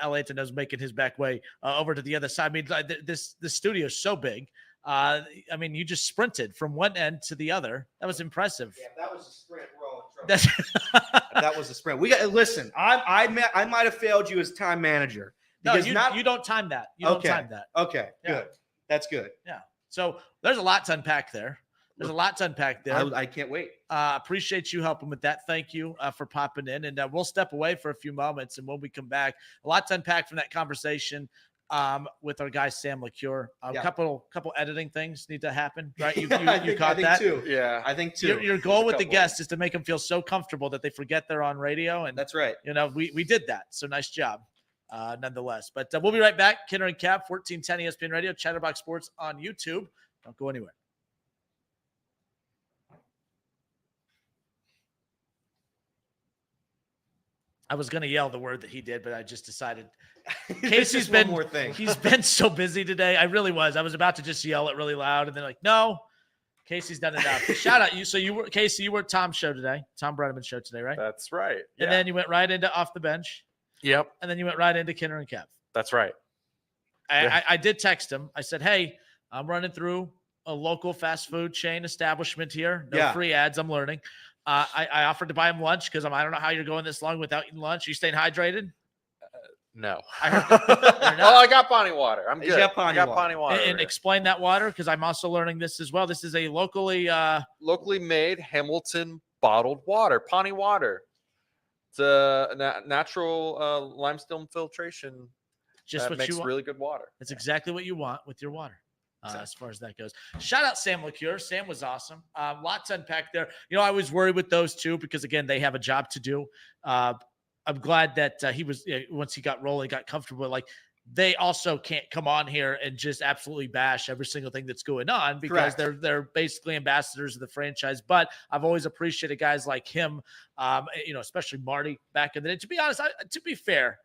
Elliot is making his back way over to the other side. I mean, this studio is so big. I mean, you just sprinted from one end to the other. That was impressive. Yeah, that was a sprint. We're all in trouble. That was a sprint. We got listen. I might have failed you as time manager. No, you don't time that. You don't time that. Okay, Yeah. good. That's good. Yeah. So there's a lot to unpack there. I can't wait. Appreciate you helping with that. Thank you for popping in. And we'll step away for a few moments. And when we come back, a lot to unpack from that conversation with our guy, Sam LeCure. A couple editing things need to happen, right? You caught that? Too. Yeah. I think too. Your goal with the guests is to make them feel so comfortable that they forget they're on radio. And that's right. We did that. So nice job. Nonetheless, but we'll be right back. Kinner and Cap, 1410 ESPN Radio, Chatterbox Sports on YouTube. Don't go anywhere. I was going to yell the word that he did, but I just decided Casey's been one more thing. He's been so busy today. I really was. I was about to just yell it really loud, and then like, no, Casey's done enough. Shout out you. So you were Casey. You were at Tom's show today, Tom Brenneman's show today, right? That's right. And then you went right into Off the Bench. Yep. And then you went right into Kinner and Kev. That's right. I did text him. I said, hey, I'm running through a local fast food chain establishment here. No free ads. I'm learning. I offered to buy him lunch because I don't know how you're going this long without eating lunch. Are you staying hydrated? No. I heard I got Bonnie water. I'm good. Got Bonnie water. And explain that water because I'm also learning this as well. This is a locally made Hamilton bottled water, Pawnee water. It's a natural limestone filtration. Just what makes you want. really good water. It's exactly what you want with your water. As far as that goes. Shout out Sam LeCure. Sam was awesome. Lots to unpack there. I was worried with those two because, again, they have a job to do. I'm glad that he was, once he got rolling, got comfortable, like they also can't come on here and just absolutely bash every single thing that's going on because they're basically ambassadors of the franchise. But I've always appreciated guys like him, especially Marty back in the day. To be honest, to be fair,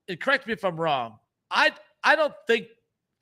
and correct me if I'm wrong, I don't think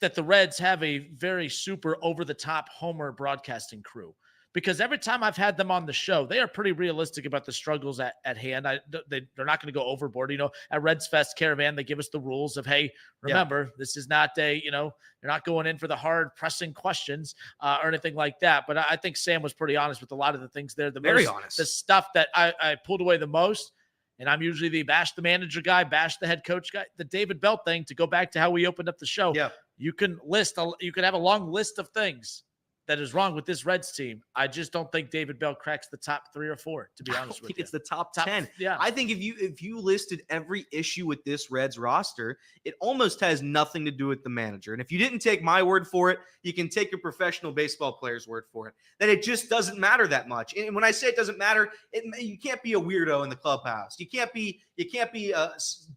that the Reds have a very super over-the-top homer broadcasting crew because every time I've had them on the show, they are pretty realistic about the struggles at hand. They're not going to go overboard. At Reds Fest Caravan, they give us the rules of, hey, remember, this is not you're not going in for the hard pressing questions or anything like that. But I think Sam was pretty honest with a lot of the things there. Very honest. The stuff that I pulled away the most, and I'm usually the bash the manager guy, bash the head coach guy, the David Bell thing, to go back to how we opened up the show. Yeah. You can have a long list of things that is wrong with this Reds team. I just don't think David Bell cracks the top 3 or 4, to be I honest don't with think you. it's the top 10. Yeah. I think if you listed every issue with this Reds roster, it almost has nothing to do with the manager. And if you didn't take my word for it, you can take a professional baseball player's word for it. That it just doesn't matter that much. And when I say it doesn't matter, you can't be a weirdo in the clubhouse. You can't be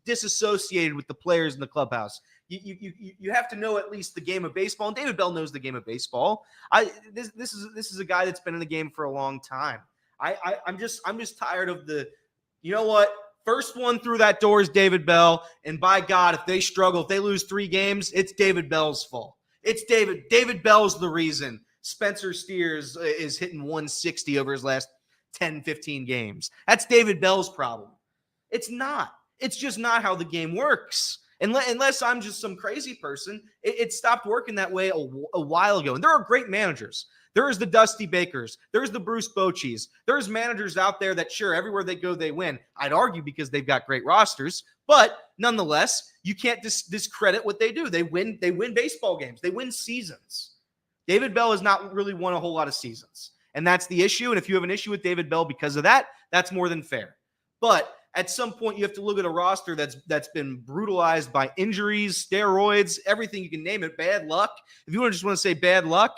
disassociated with the players in the clubhouse. You have to know at least the game of baseball, and David Bell knows the game of baseball. This is a guy that's been in the game for a long time. I'm just tired of the, you know what? First one through that door is David Bell, and by God, if they struggle, if they lose 3 games, it's David Bell's fault. It's David Bell's the reason Spencer Steers is hitting 160 over his last 10, 15 games. That's David Bell's problem. It's not. It's just not how the game works. Unless I'm just some crazy person, it stopped working that way a while ago. And there are great managers. There is the Dusty Bakers. There's the Bruce Bochy's. There's managers out there that, sure, everywhere they go, they win. I'd argue because they've got great rosters. But nonetheless, you can't discredit what they do. They win baseball games. They win seasons. David Bell has not really won a whole lot of seasons. And that's the issue. And if you have an issue with David Bell because of that, that's more than fair. But at some point, you have to look at a roster that's been brutalized by injuries, steroids, everything you can name it, bad luck. If you just want to say bad luck,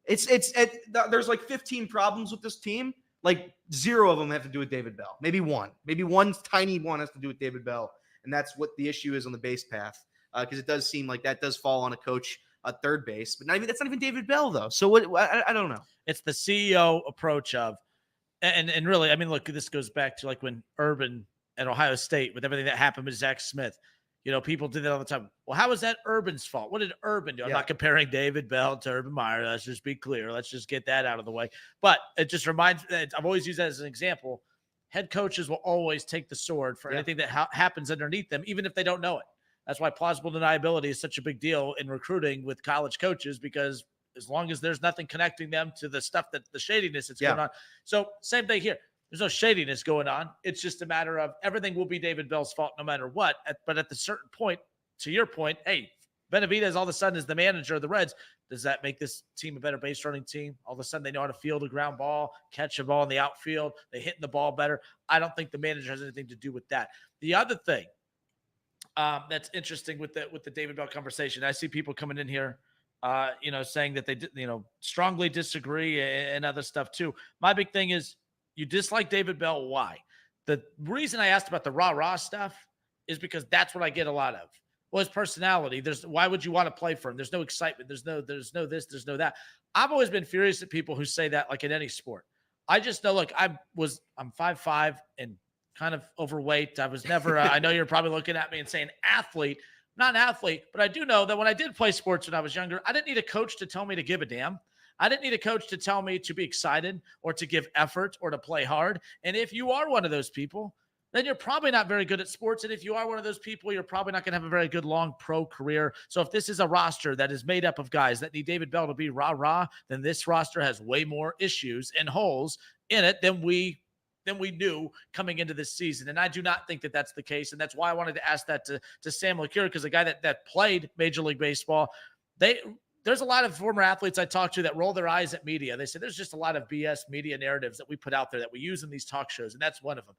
there's like 15 problems with this team. Like 0 of them have to do with David Bell. Maybe one tiny one has to do with David Bell, and that's what the issue is on the base path. Because it does seem like that does fall on a coach at third base, but that's not even David Bell though. So what? I don't know. It's the CEO approach of. And really, I mean, look, this goes back to like when Urban at Ohio State with everything that happened with Zach Smith. You know, people do that all the time. Well, how was that Urban's fault? What did Urban do? I'm not comparing David Bell to Urban Meyer. Let's just be clear. Let's just get that out of the way. But it just reminds me, I've always used that as an example. Head coaches will always take the sword for anything that happens underneath them, even if they don't know it. That's why plausible deniability is such a big deal in recruiting with college coaches, because as long as there's nothing connecting them to the stuff that the shadiness that's going on. So same thing here. There's no shadiness going on. It's just a matter of everything will be David Bell's fault no matter what. But at the certain point, to your point, hey, Benavidez all of a sudden is the manager of the Reds. Does that make this team a better base running team? All of a sudden they know how to field a ground ball, catch a ball in the outfield. They hitting the ball better. I don't think the manager has anything to do with that. The other thing that's interesting with the David Bell conversation, I see people coming in here saying that they, strongly disagree and other stuff too. My big thing is you dislike David Bell. Why? The reason I asked about the rah-rah stuff is because that's what I get a lot of. Well, his personality. Why would you want to play for him? There's no excitement. There's no this, there's no that. I've always been furious at people who say that, like in any sport. I just know, look, I'm 5'5" and kind of overweight. I was never, I know you're probably looking at me and saying athlete. Not an athlete, but I do know that when I did play sports when I was younger, I didn't need a coach to tell me to give a damn. I didn't need a coach to tell me to be excited or to give effort or to play hard. And if you are one of those people, then you're probably not very good at sports. And if you are one of those people, you're probably not going to have a very good long pro career. So if this is a roster that is made up of guys that need David Bell to be rah-rah, then this roster has way more issues and holes in it than we knew coming into this season. And I do not think that that's the case. And that's why I wanted to ask that to Sam LeCure, because a guy that played Major League Baseball, there's a lot of former athletes I talk to that roll their eyes at media. They say there's just a lot of BS media narratives that we put out there that we use in these talk shows. And that's one of them.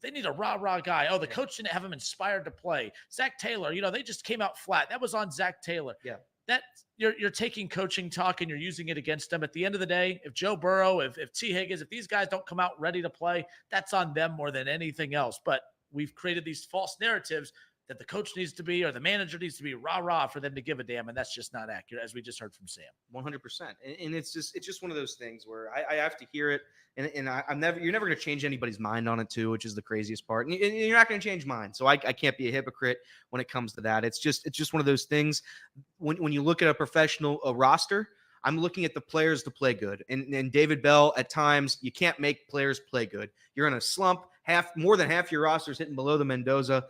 They need a rah-rah guy. Oh, the coach didn't have him inspired to play. Zach Taylor, they just came out flat. That was on Zach Taylor. Yeah. That you're taking coaching talk and you're using it against them. At the end of the day, if Joe Burrow, if T. Higgins, if these guys don't come out ready to play, that's on them more than anything else. But we've created these false narratives that the coach needs to be or the manager needs to be rah-rah for them to give a damn, and that's just not accurate, as we just heard from Sam. 100%. And it's just one of those things where I have to hear it, and you're never going to change anybody's mind on it too, which is the craziest part. And you're not going to change mine, so I can't be a hypocrite when it comes to that. It's just one of those things. When you look at a professional roster, I'm looking at the players to play good. And David Bell, at times, you can't make players play good. You're in a slump. More than half your roster's hitting below the Mendoza.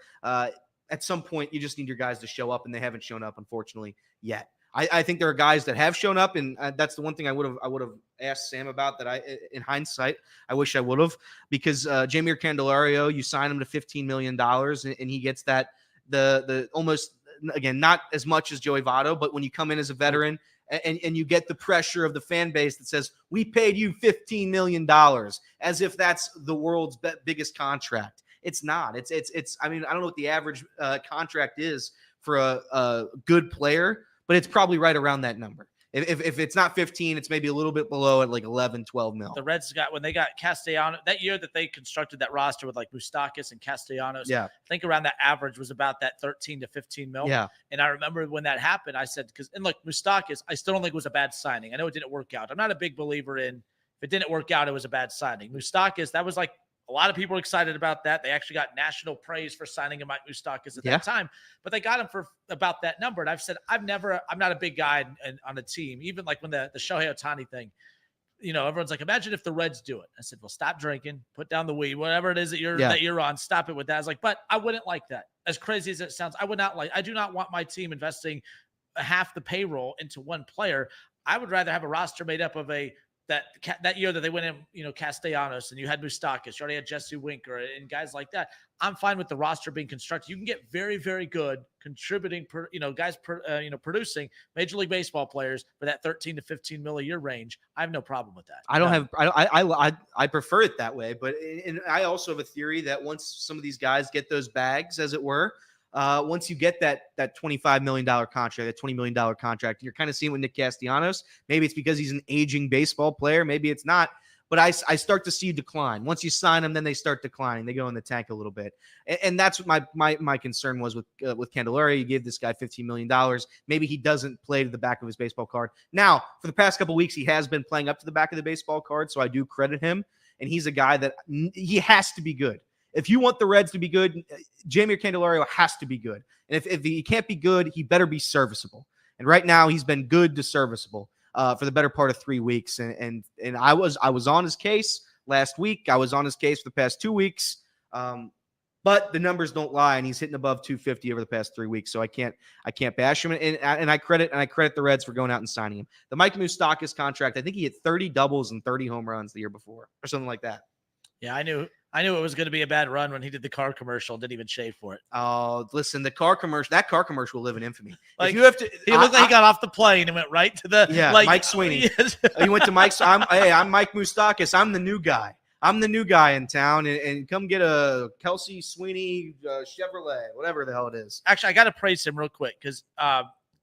At some point, you just need your guys to show up, and they haven't shown up, unfortunately, yet. I think there are guys that have shown up, and that's the one thing I would have asked Sam about that in hindsight, I wish I would have, because Jamier Candelario, you sign him to $15 million, and he gets that the almost, again, not as much as Joey Votto, but when you come in as a veteran, and you get the pressure of the fan base that says, we paid you $15 million, as if that's the world's biggest contract. It's not. I mean, I don't know what the average contract is for a good player, but it's probably right around that number. If it's not 15, it's maybe a little bit below at like 11, 12 mil. The Reds when they got Castellanos, that year that they constructed that roster with like Moustakas and Castellanos, Yeah. I think around that average was about that 13 to 15 mil. Yeah. And I remember when that happened, I said, and look, Moustakas, I still don't think it was a bad signing. I know it didn't work out. I'm not a big believer in, if it didn't work out, it was a bad signing. Moustakas, that was like, a lot of people were excited about that. They actually got national praise for signing him, Mike Moustakas, at that time, but they got him for about that number. And I've said, I'm not a big guy on a team, even like when the Shohei Ohtani thing, everyone's like, imagine if the Reds do it. I said, well, stop drinking, put down the weed, whatever it is that you're on, stop it with that. I was like, but I wouldn't like that. As crazy as it sounds, I do not want my team investing half the payroll into one player. I would rather have a roster made up of that year that they went in, Castellanos, and you had Moustakas, you already had Jesse Winker and guys like that. I'm fine with the roster being constructed. You can get very, very good contributing, producing Major League Baseball players for that 13 to 15 mil a year range. I have no problem with that. I prefer it that way, but I also have a theory that once some of these guys get those bags, as it were, once you get that $25 million contract, that $20 million contract, you're kind of seeing with Nick Castellanos. Maybe it's because he's an aging baseball player. Maybe it's not. But I start to see decline. Once you sign them, then they start declining. They go in the tank a little bit. And that's what my concern was with Candelaria. You gave this guy $15 million. Maybe he doesn't play to the back of his baseball card. Now, for the past couple of weeks, he has been playing up to the back of the baseball card, so I do credit him. And he's a guy that he has to be good. If you want the Reds to be good, Jeimer Candelario has to be good. And if he can't be good, he better be serviceable. And right now, he's been good to serviceable for the better part of 3 weeks. And I was on his case last week. I was on his case for the past 2 weeks. But the numbers don't lie, and he's hitting above 250 over the past 3 weeks. So I can't bash him. And I credit the Reds for going out and signing him. The Mike Moustakas contract, I think he hit 30 doubles and 30 home runs the year before, or something like that. Yeah, I knew it was going to be a bad run when he did the car commercial. Didn't even shave for it. Oh, listen, that car commercial will live in infamy. Like, if you have to, he looked like he got off the plane and went right to the Mike Sweeney. He went to Mike's. I'm Mike Moustakas. I'm the new guy. I'm the new guy in town, and come get a Kelsey Sweeney Chevrolet, whatever the hell it is. Actually, I got to praise him real quick because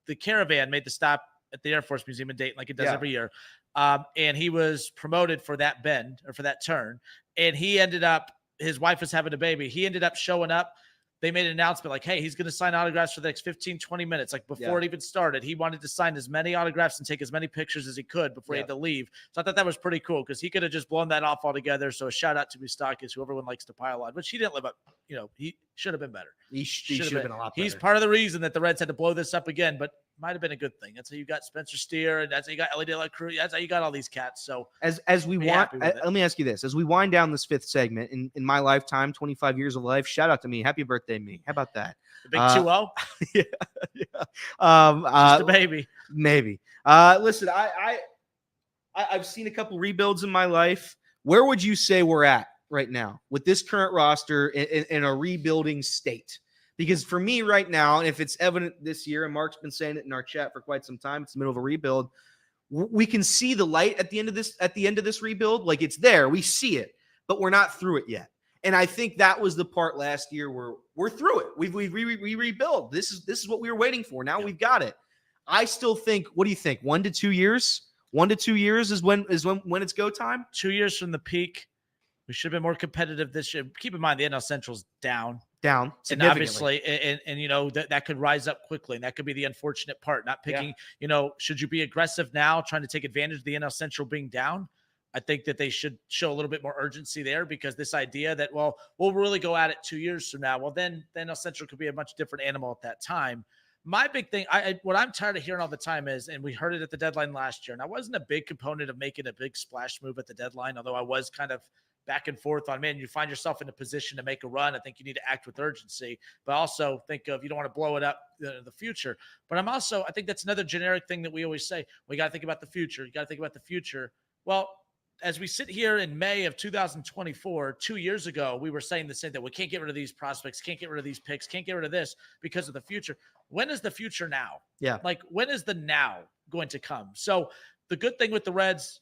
the Caravan made the stop at the Air Force Museum in Dayton like it does every year. And he was promoted for that bend or for that turn. And he ended up, his wife was having a baby. He ended up showing up. They made an announcement like, hey, he's going to sign autographs for the next 15, 20 minutes. Like before it even started, he wanted to sign as many autographs and take as many pictures as he could before he had to leave. So I thought that was pretty cool because he could have just blown that off altogether. So a shout out to Moustakas, who everyone likes to pile on, which he didn't live up. He should have been better. He should have been a lot better. He's part of the reason that the Reds had to blow this up again, but might have been a good thing. That's how you got Spencer Steer, and that's how you got Ellie De La Cruz. That's how you got all these cats. So as we want, let me ask you this: as we wind down this fifth segment in my lifetime, 25 years of life, shout out to me, happy birthday, me. How about that? The big 2-0. Yeah. Just a baby. Maybe. Listen, I've seen a couple rebuilds in my life. Where would you say we're at right now with this current roster in a rebuilding state? Because for me right now, and if it's evident this year, and Mark's been saying it in our chat for quite some time, it's the middle of a rebuild. We can see the light at the end of this rebuild. Like it's there. We see it, but we're not through it yet. And I think that was the part last year where we're through it. We rebuild. This is what we were waiting for. Now we've got it. I still think, what do you think? 1 to 2 years? 1 to 2 years is when it's go time? 2 years from the peak. We should have been more competitive this year. Keep in mind the NL Central's down. And obviously, and that could rise up quickly, and that could be the unfortunate part. Not picking, should you be aggressive now, trying to take advantage of the NL Central being down? I think that they should show a little bit more urgency there because this idea that, well, we'll really go at it 2 years from now. Well, then NL Central could be a much different animal at that time. My big thing, what I'm tired of hearing all the time is, and we heard it at the deadline last year, and I wasn't a big component of making a big splash move at the deadline, although I was kind of back and forth on, man, you find yourself in a position to make a run. I think you need to act with urgency, but also think of, you don't want to blow it up in the future. But I think that's another generic thing that we always say. We got to think about the future. You got to think about the future. Well, as we sit here in May of 2024, 2 years ago, we were saying the same thing. We can't get rid of these prospects, can't get rid of these picks, can't get rid of this because of the future. When is the future now? Yeah. Like, when is the now? going to come. So the good thing with the Reds,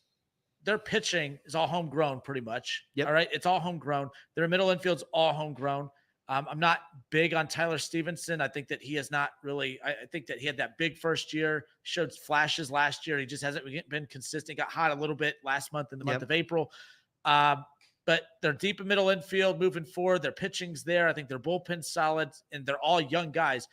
their pitching is all homegrown pretty much. Yep. All right. It's all homegrown. Their middle infield's all homegrown. I'm not big on Tyler Stevenson. I think that he has not really, I think that he had that big first year, showed flashes last year. He just hasn't been consistent, got hot a little bit last month in the month of April. But they're deep in middle infield moving forward. Their pitching's there. I think their bullpen's solid, and they're all young guys.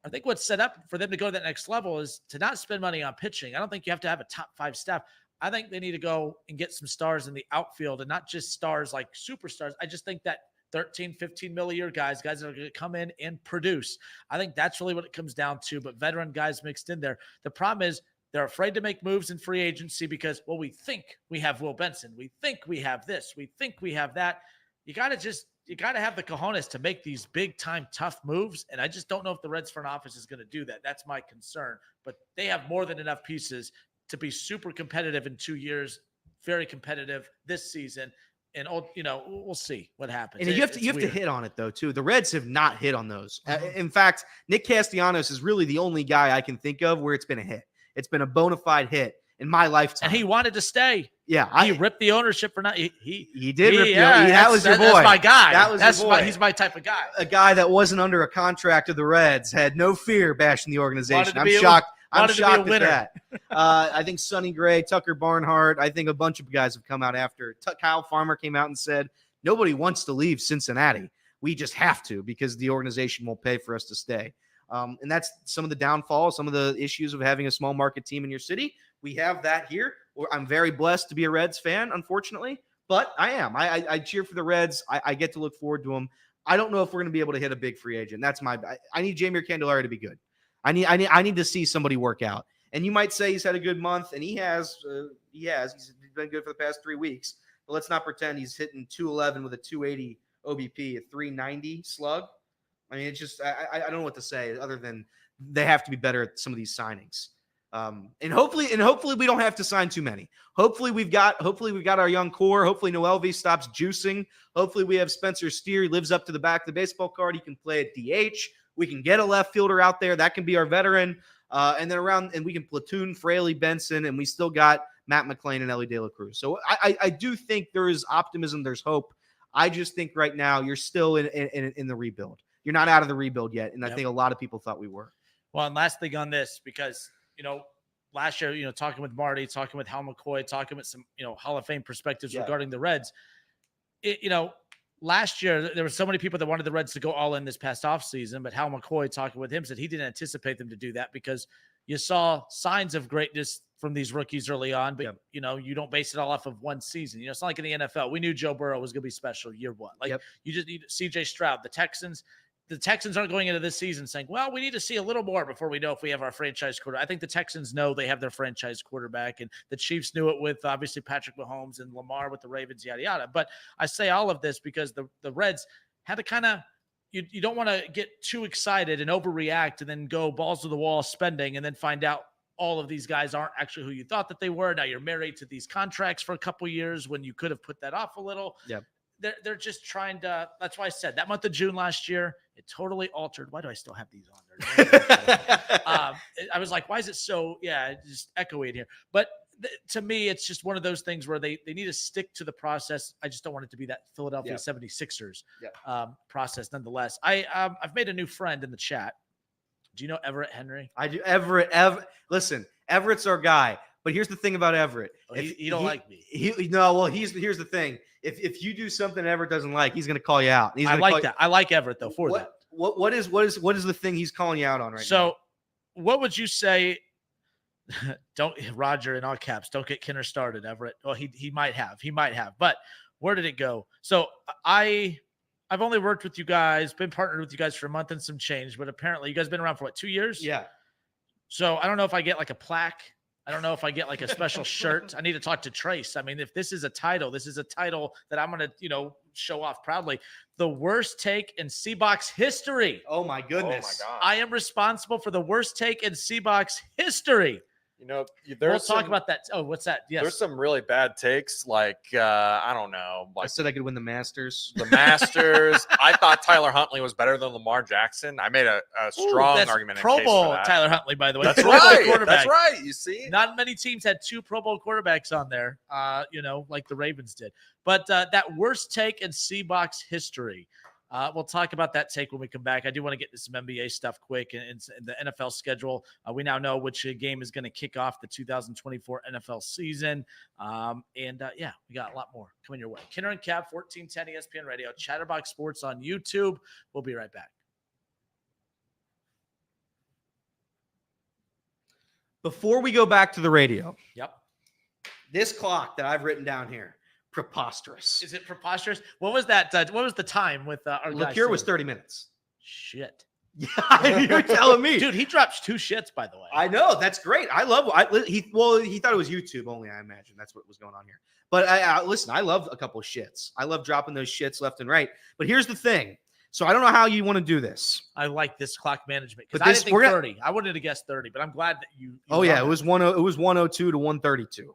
I think what's set up for them to go to that next level is to not spend money on pitching. I don't think you have to have a top 5 staff. I think they need to go and get some stars in the outfield, and not just stars like superstars. I just think that 13, 15 mil a year guys that are going to come in and produce. I think that's really what it comes down to, but veteran guys mixed in there. The problem is they're afraid to make moves in free agency because, well, we think we have Will Benson. We think we have this. We think we have that. You got to have the cojones to make these big time tough moves. And I just don't know if the Reds front office is going to do that. That's my concern, but they have more than enough pieces to be super competitive in 2 years, very competitive this season. And, we'll see what happens. And you have to hit on it, though, too. The Reds have not hit on those. In fact, Nick Castellanos is really the only guy I can think of where it's been a hit. It's been a bona fide hit in my lifetime. And he wanted to stay. Yeah. He ripped the ownership for not. He did rip the ownership. That was your boy. That's my guy. That's your boy. He's my type of guy. A guy that wasn't under a contract of the Reds, had no fear bashing the organization. I'm shocked. I'm shocked at that. I think Sonny Gray, Tucker Barnhart, I think a bunch of guys have come out after. Kyle Farmer came out and said, nobody wants to leave Cincinnati. We just have to because the organization won't pay for us to stay. And that's some of the downfalls, some of the issues of having a small market team in your city. We have that here. I'm very blessed to be a Reds fan, unfortunately, but I am. I cheer for the Reds. I get to look forward to them. I don't know if we're going to be able to hit a big free agent. I need Jeimer Candelario to be good. I need to see somebody work out. And you might say he's had a good month, and he has. He's been good for the past 3 weeks. But let's not pretend he's hitting 211 with a 280 OBP, a 390 slug. I mean, it's just I don't know what to say other than they have to be better at some of these signings. And hopefully we don't have to sign too many. Hopefully we've got our young core. Hopefully Noelvi stops juicing. Hopefully we have Spencer Steer. He lives up to the back of the baseball card. He can play at DH. We can get a left fielder out there. That can be our veteran. And then we can platoon Fraley, Benson, and we still got Matt McClain and Ellie De La Cruz. So I do think there is optimism. There's hope. I just think right now you're still in the rebuild. You're not out of the rebuild yet. And I think a lot of people thought we were. Well, and last thing on this, because, last year, talking with Marty, talking with Hal McCoy, talking with some, Hall of Fame perspectives regarding the Reds, last year, there were so many people that wanted the Reds to go all in this past offseason, but Hal McCoy, talking with him, said he didn't anticipate them to do that because you saw signs of greatness from these rookies early on, but, you don't base it all off of one season. It's not like in the NFL. We knew Joe Burrow was going to be special year one. You just need CJ Stroud, the Texans aren't going into this season saying, well, we need to see a little more before we know if we have our franchise quarterback. I think the Texans know they have their franchise quarterback, and the Chiefs knew it with obviously Patrick Mahomes and Lamar with the Ravens, yada, yada. But I say all of this because the Reds had to kind of, you don't want to get too excited and overreact and then go balls to the wall spending and then find out all of these guys aren't actually who you thought that they were. Now you're married to these contracts for a couple years when you could have put that off a little. Yep. They're just trying to, that's why I said that month of June last year, it totally altered. Why do I still have these on there? I was like, why is it so, just echoing here. But to me, it's just one of those things where they need to stick to the process. I just don't want it to be that Philadelphia 76ers process nonetheless. I've made a new friend in the chat. Do you know Everett Henry? I do. Listen, Everett's our guy. But here's the thing about Everett. He don't like me. Here's the thing. If you do something Everett doesn't like, he's going to call you out. I like that. I like Everett though for that. What is the thing he's calling you out on right now? So, what would you say? Don't Roger in all caps. Don't get Kinner started, Everett. Well, he might have. But where did it go? So I've only worked with you guys, been partnered with you guys for a month and some change, but apparently you guys been around for what, 2 years? Yeah. So I don't know if I get like a plaque. I don't know if I get like a special shirt. I need to talk to Trace. I mean, if this is a title that I'm going to, show off proudly. The worst take in C-Box history. Oh my goodness. Oh my God. I am responsible for the worst take in C-Box history. You know, We'll there's talk some, about that. Oh, what's that? Yes. there's some really bad takes. Like I don't know, I like said I could win the Masters. the Masters. I thought Tyler Huntley was better than Lamar Jackson. I made a strong that's argument. Pro in case Bowl for that. Tyler Huntley, by the way. That's Pro Bowl right. quarterback. That's right. You see, Not many teams had 2 Pro Bowl quarterbacks on there, like the Ravens did. But that worst take in C-Box history. We'll talk about that take when we come back. I do want to get to some NBA stuff quick and the NFL schedule. We now know which game is going to kick off the 2024 NFL season. We got a lot more coming your way. Kinner and Cap, 1410 ESPN Radio, Chatterbox Sports on YouTube. We'll be right back. Before we go back to the radio, Yep. this clock that I've written down here, preposterous. Is it preposterous? What was that? What was the time with our guy? LeCure was 30 minutes. Shit. Yeah, you're telling me. Dude, he dropped 2 shits, by the way. I know. That's great. I love he thought it was YouTube only, I imagine. That's what was going on here. But listen, I love a couple of shits. I love dropping those shits left and right. But here's the thing. So I don't know how you want to do this. I like this clock management because But I this- didn't think 30. I wanted to guess 30, but I'm glad that you Oh yeah, love it was 102 to 132.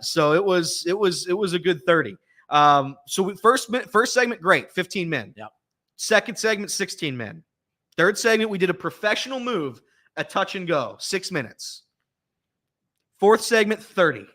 So it was a good 30. So first segment, great, 15 men. Yep. Second segment, 16 men. Third segment, we did a professional move, a touch and go, 6 minutes. Fourth segment, 30.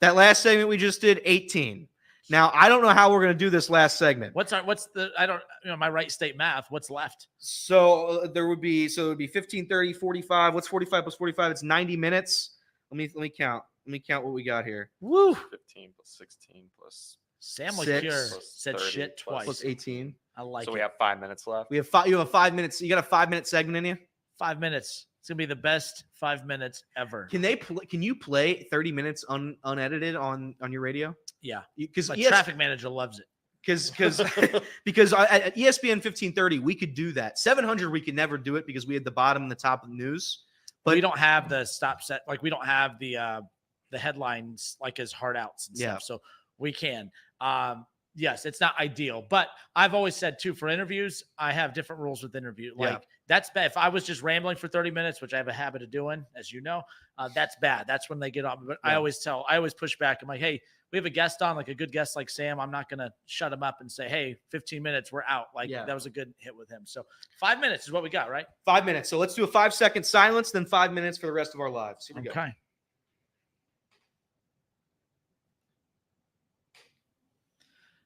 That last segment we just did, 18. Now I don't know how we're going to do this last segment. My right state math. What's left? So it would be 15, 30, 45. What's 45 plus 45? It's 90 minutes. Let me count. Let me count what we got here. Woo. 15 plus 16 plus. Sam Six LeCure plus said 30 shit plus- twice. Plus 18. I like So it. we have 5 minutes left. We have 5. You have 5 minutes. You got a 5-minute segment in you. 5 minutes. It's gonna be the best 5 minutes ever. Can you play 30 minutes unedited on your radio? Yeah. Because My traffic manager loves it. because at ESPN 1530 we could do that. 700 we could never do it because we had the bottom and the top of the news. But we don't have the stop set. Like we don't have the headlines like as hard outs and Yeah. stuff. So we can. Yes, it's not ideal, but I've always said too, for interviews, I have different rules with interview. Like Yeah. that's bad. If I was just rambling for 30 minutes, which I have a habit of doing, as you know, that's bad. That's when they get on. But Yeah. I always push back. I'm like, hey, we have a guest on, like a good guest like Sam. I'm not going to shut him up and say, hey, 15 minutes, we're out. Like Yeah. that was a good hit with him. So 5 minutes is what we got, right? 5 minutes. So let's do a 5-second silence, then 5 minutes for the rest of our lives. Here we go. Okay.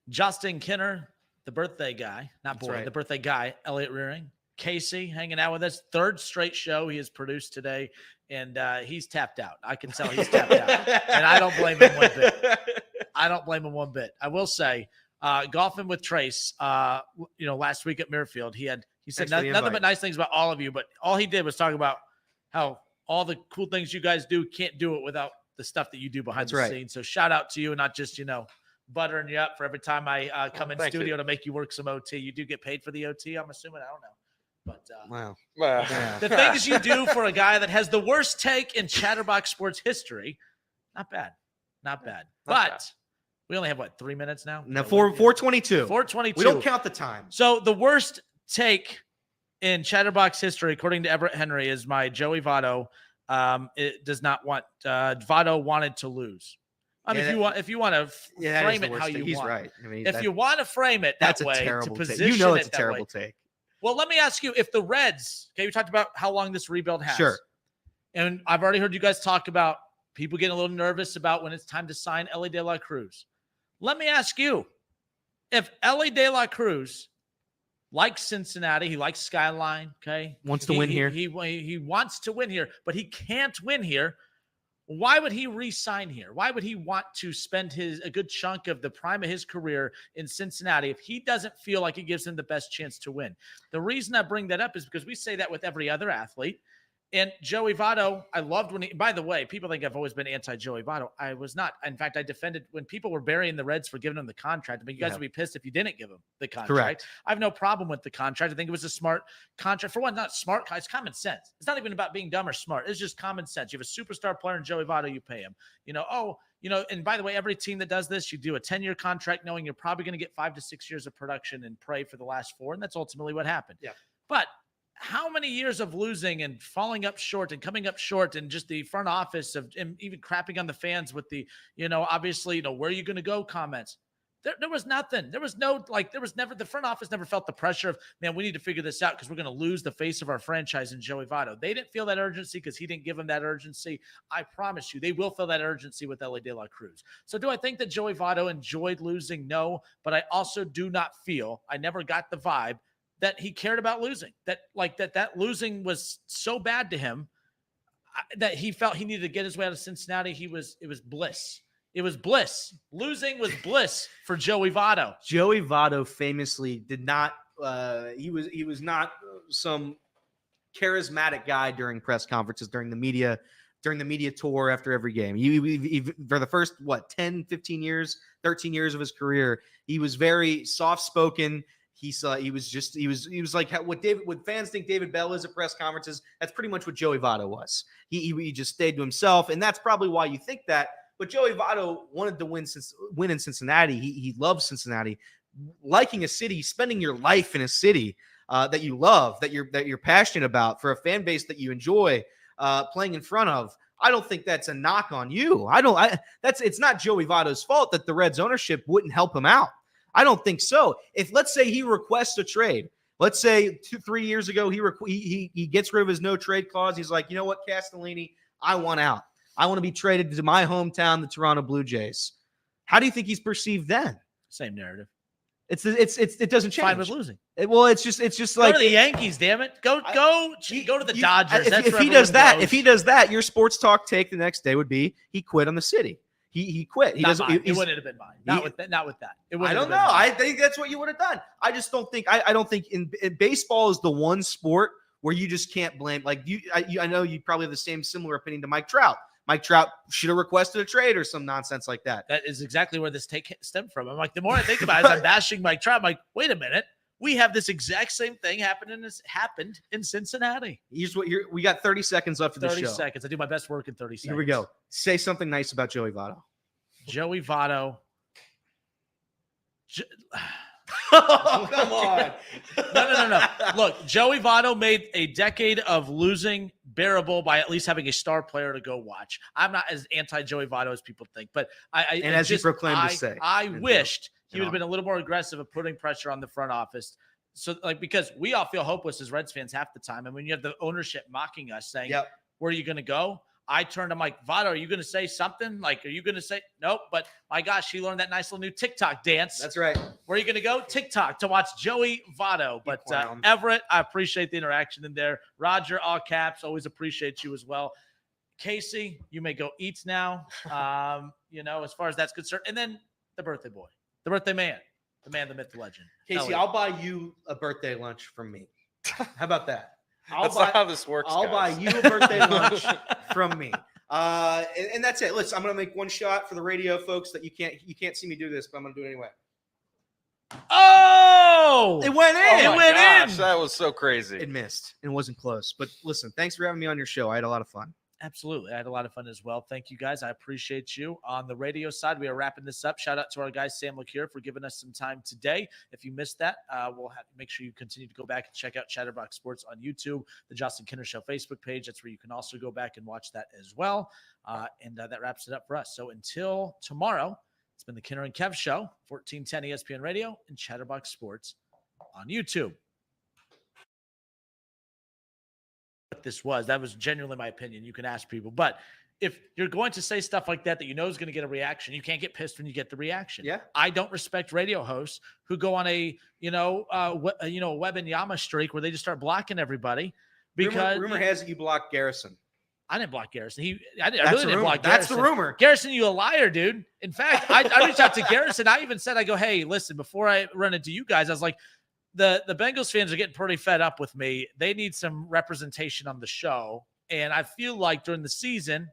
Justin Kinner, the birthday guy, not That's boy, right. the birthday guy, Elliot Rearing, Casey hanging out with us. 3rd straight show he has produced today, and he's tapped out. I can tell he's tapped out, and I don't blame him one bit. I don't blame him one bit. I will say, golfing with Trace, last week at Muirfield, he said Thanks for the nothing invite. but nice things about all of you, but all he did was talk about how all the cool things you guys do, can't do it without the stuff that you do behind That's the right. scenes. So shout out to you, and not just, buttering you up for every time I come in thank studio you. to make you work some OT. You do get paid for the OT, I'm assuming. I don't know. But Wow. Well, the things you do for a guy that has the worst take in Chatterbox sports history, not bad. Not bad. But bad. we only have, 3 minutes now? Now 422. 422. We don't count the time. So the worst take in Chatterbox history, according to Everett Henry, is my Joey Votto. It does not want Votto wanted to lose. I mean, Yeah, if you want to Yeah, that is frame the it worst how take. you He's want. right. I mean, If you want to frame it that's that a way, to terrible position take. You know it's it a that terrible way. take. Well, let me ask you, if the Reds, okay, you talked about how long this rebuild has. Sure. And I've already heard you guys talk about people getting a little nervous about when it's time to sign Ellie De La Cruz. Let me ask you, if Ellie De La Cruz likes Cincinnati, he likes Skyline, okay? Wants to win here. He wants to win here, but he can't win here. Why would he re-sign here? Why would he want to spend a good chunk of the prime of his career in Cincinnati if he doesn't feel like it gives him the best chance to win? The reason I bring that up is because we say that with every other athlete. And Joey Votto, I loved when by the way, people think I've always been anti-Joey Votto. I was not. In fact, I defended when people were burying the Reds for giving him the contract. I mean, you guys Yeah. would be pissed if you didn't give him the contract. Correct. I have no problem with the contract. I think it was a smart contract. For one, not smart. It's common sense. It's not even about being dumb or smart. It's just common sense. You have a superstar player in Joey Votto, you pay him. And by the way, every team that does this, you do a 10-year contract knowing you're probably going to get 5 to 6 years of production and pray for the last 4. And that's ultimately what happened. Yeah. But how many years of losing and falling up short and coming up short, and just the front office of and even crapping on the fans with the, obviously, where are you going to go comments. There was nothing. There was no, there was never, the front office never felt the pressure of, man, we need to figure this out because we're going to lose the face of our franchise in Joey Votto. They didn't feel that urgency because he didn't give them that urgency. I promise you, they will feel that urgency with Elly De La Cruz. So do I think that Joey Votto enjoyed losing? No, but I also do not feel, I never got the vibe that he cared about losing, that losing was so bad to him that he felt he needed to get his way out of Cincinnati. It was bliss. It was bliss. Losing was bliss for Joey Votto. Joey Votto famously did not. He was not some charismatic guy during press conferences, during the media tour after every game. He for the first 10, 15 years, 13 years of his career, he was very soft spoken. He was like what fans think David Bell is at press conferences. That's pretty much what Joey Votto was. He just stayed to himself, and that's probably why you think that. But Joey Votto wanted to win in Cincinnati. He loves Cincinnati, liking a city, spending your life in a city that you love, that you're passionate about, for a fan base that you enjoy playing in front of. I don't think that's a knock on you. It's not Joey Votto's fault that the Reds ownership wouldn't help him out. I don't think so. If, let's say, he requests a trade, let's say 2-3 years ago he gets rid of his no trade clause. He's like, you know what, Castellini, I want out. I want to be traded to my hometown, the Toronto Blue Jays. How do you think he's perceived then? Same narrative. It doesn't change. Fine with losing. It's just like go to the Yankees. Damn it, go to the Dodgers. If he does that, your sports talk take the next day would be he quit on the city. He quit. He doesn't. It wouldn't have been mine. Not with that. I don't know. I think that's what you would have done. I just don't think. I don't think in baseball is the one sport where you just can't blame. Like I know you probably have the similar opinion to Mike Trout. Mike Trout should have requested a trade or some nonsense like that. That is exactly where this take stemmed from. I'm like, the more I think about it, as I'm bashing Mike Trout, I'm like, wait a minute. We have this exact same thing happened in Cincinnati. We got 30 seconds left of the show. 30 seconds. I do my best work in 30 seconds. Here we go. Say something nice about Joey Votto. Joey Votto. Oh, come on. No. Look, Joey Votto made a decade of losing bearable by at least having a star player to go watch. I'm not as anti-Joey Votto as people think, but you proclaimed to say. I wished he would have been a little more aggressive of putting pressure on the front office. So, because we all feel hopeless as Reds fans half the time. And when you have the ownership mocking us saying, where are you going to go? I turned to Mike, Votto, are you going to say something? Like, are you going to say, nope, but my gosh, he learned that nice little new TikTok dance. That's right. Where are you going to go? TikTok to watch Joey Votto. But Everett, I appreciate the interaction in there. Roger, all caps, always appreciate you as well. Casey, you may go eat now, as far as that's concerned. And then the birthday boy, the birthday man, the myth, the legend. Casey, I'll buy you a birthday lunch from me. How about that? That's not how this works. I'll buy you a birthday lunch from me. And that's it. Listen, I'm going to make one shot for the radio folks that you can't see me do this, but I'm going to do it anyway. Oh! It went in. Oh, it went in. That was so crazy. It missed. It wasn't close. But listen, thanks for having me on your show. I had a lot of fun. Absolutely. I had a lot of fun as well. Thank you, guys. I appreciate you. On the radio side, we are wrapping this up. Shout out to our guy, Sam LeCure, for giving us some time today. If you missed that, we'll have to make sure you continue to go back and check out Chatterbox Sports on YouTube, the Justin Kinner Show Facebook page. That's where you can also go back and watch that as well. And that wraps it up for us. So until tomorrow, it's been the Kinner and Kev Show, 1410 ESPN Radio and Chatterbox Sports on YouTube. This was. That was genuinely my opinion. You can ask people. But if you're going to say stuff like that you know is going to get a reaction, you can't get pissed when you get the reaction. Yeah. I don't respect radio hosts who go on a Wembanyama streak where they just start blocking everybody. Because rumor has it you blocked Garrison. I didn't block Garrison. I really didn't block Garrison. That's the rumor. Garrison, you a liar, dude. In fact, I reached out to Garrison. I even said, I go, hey, listen, before I run into you guys, I was like, the Bengals fans are getting pretty fed up with me. They need some representation on the show. And I feel like during the season,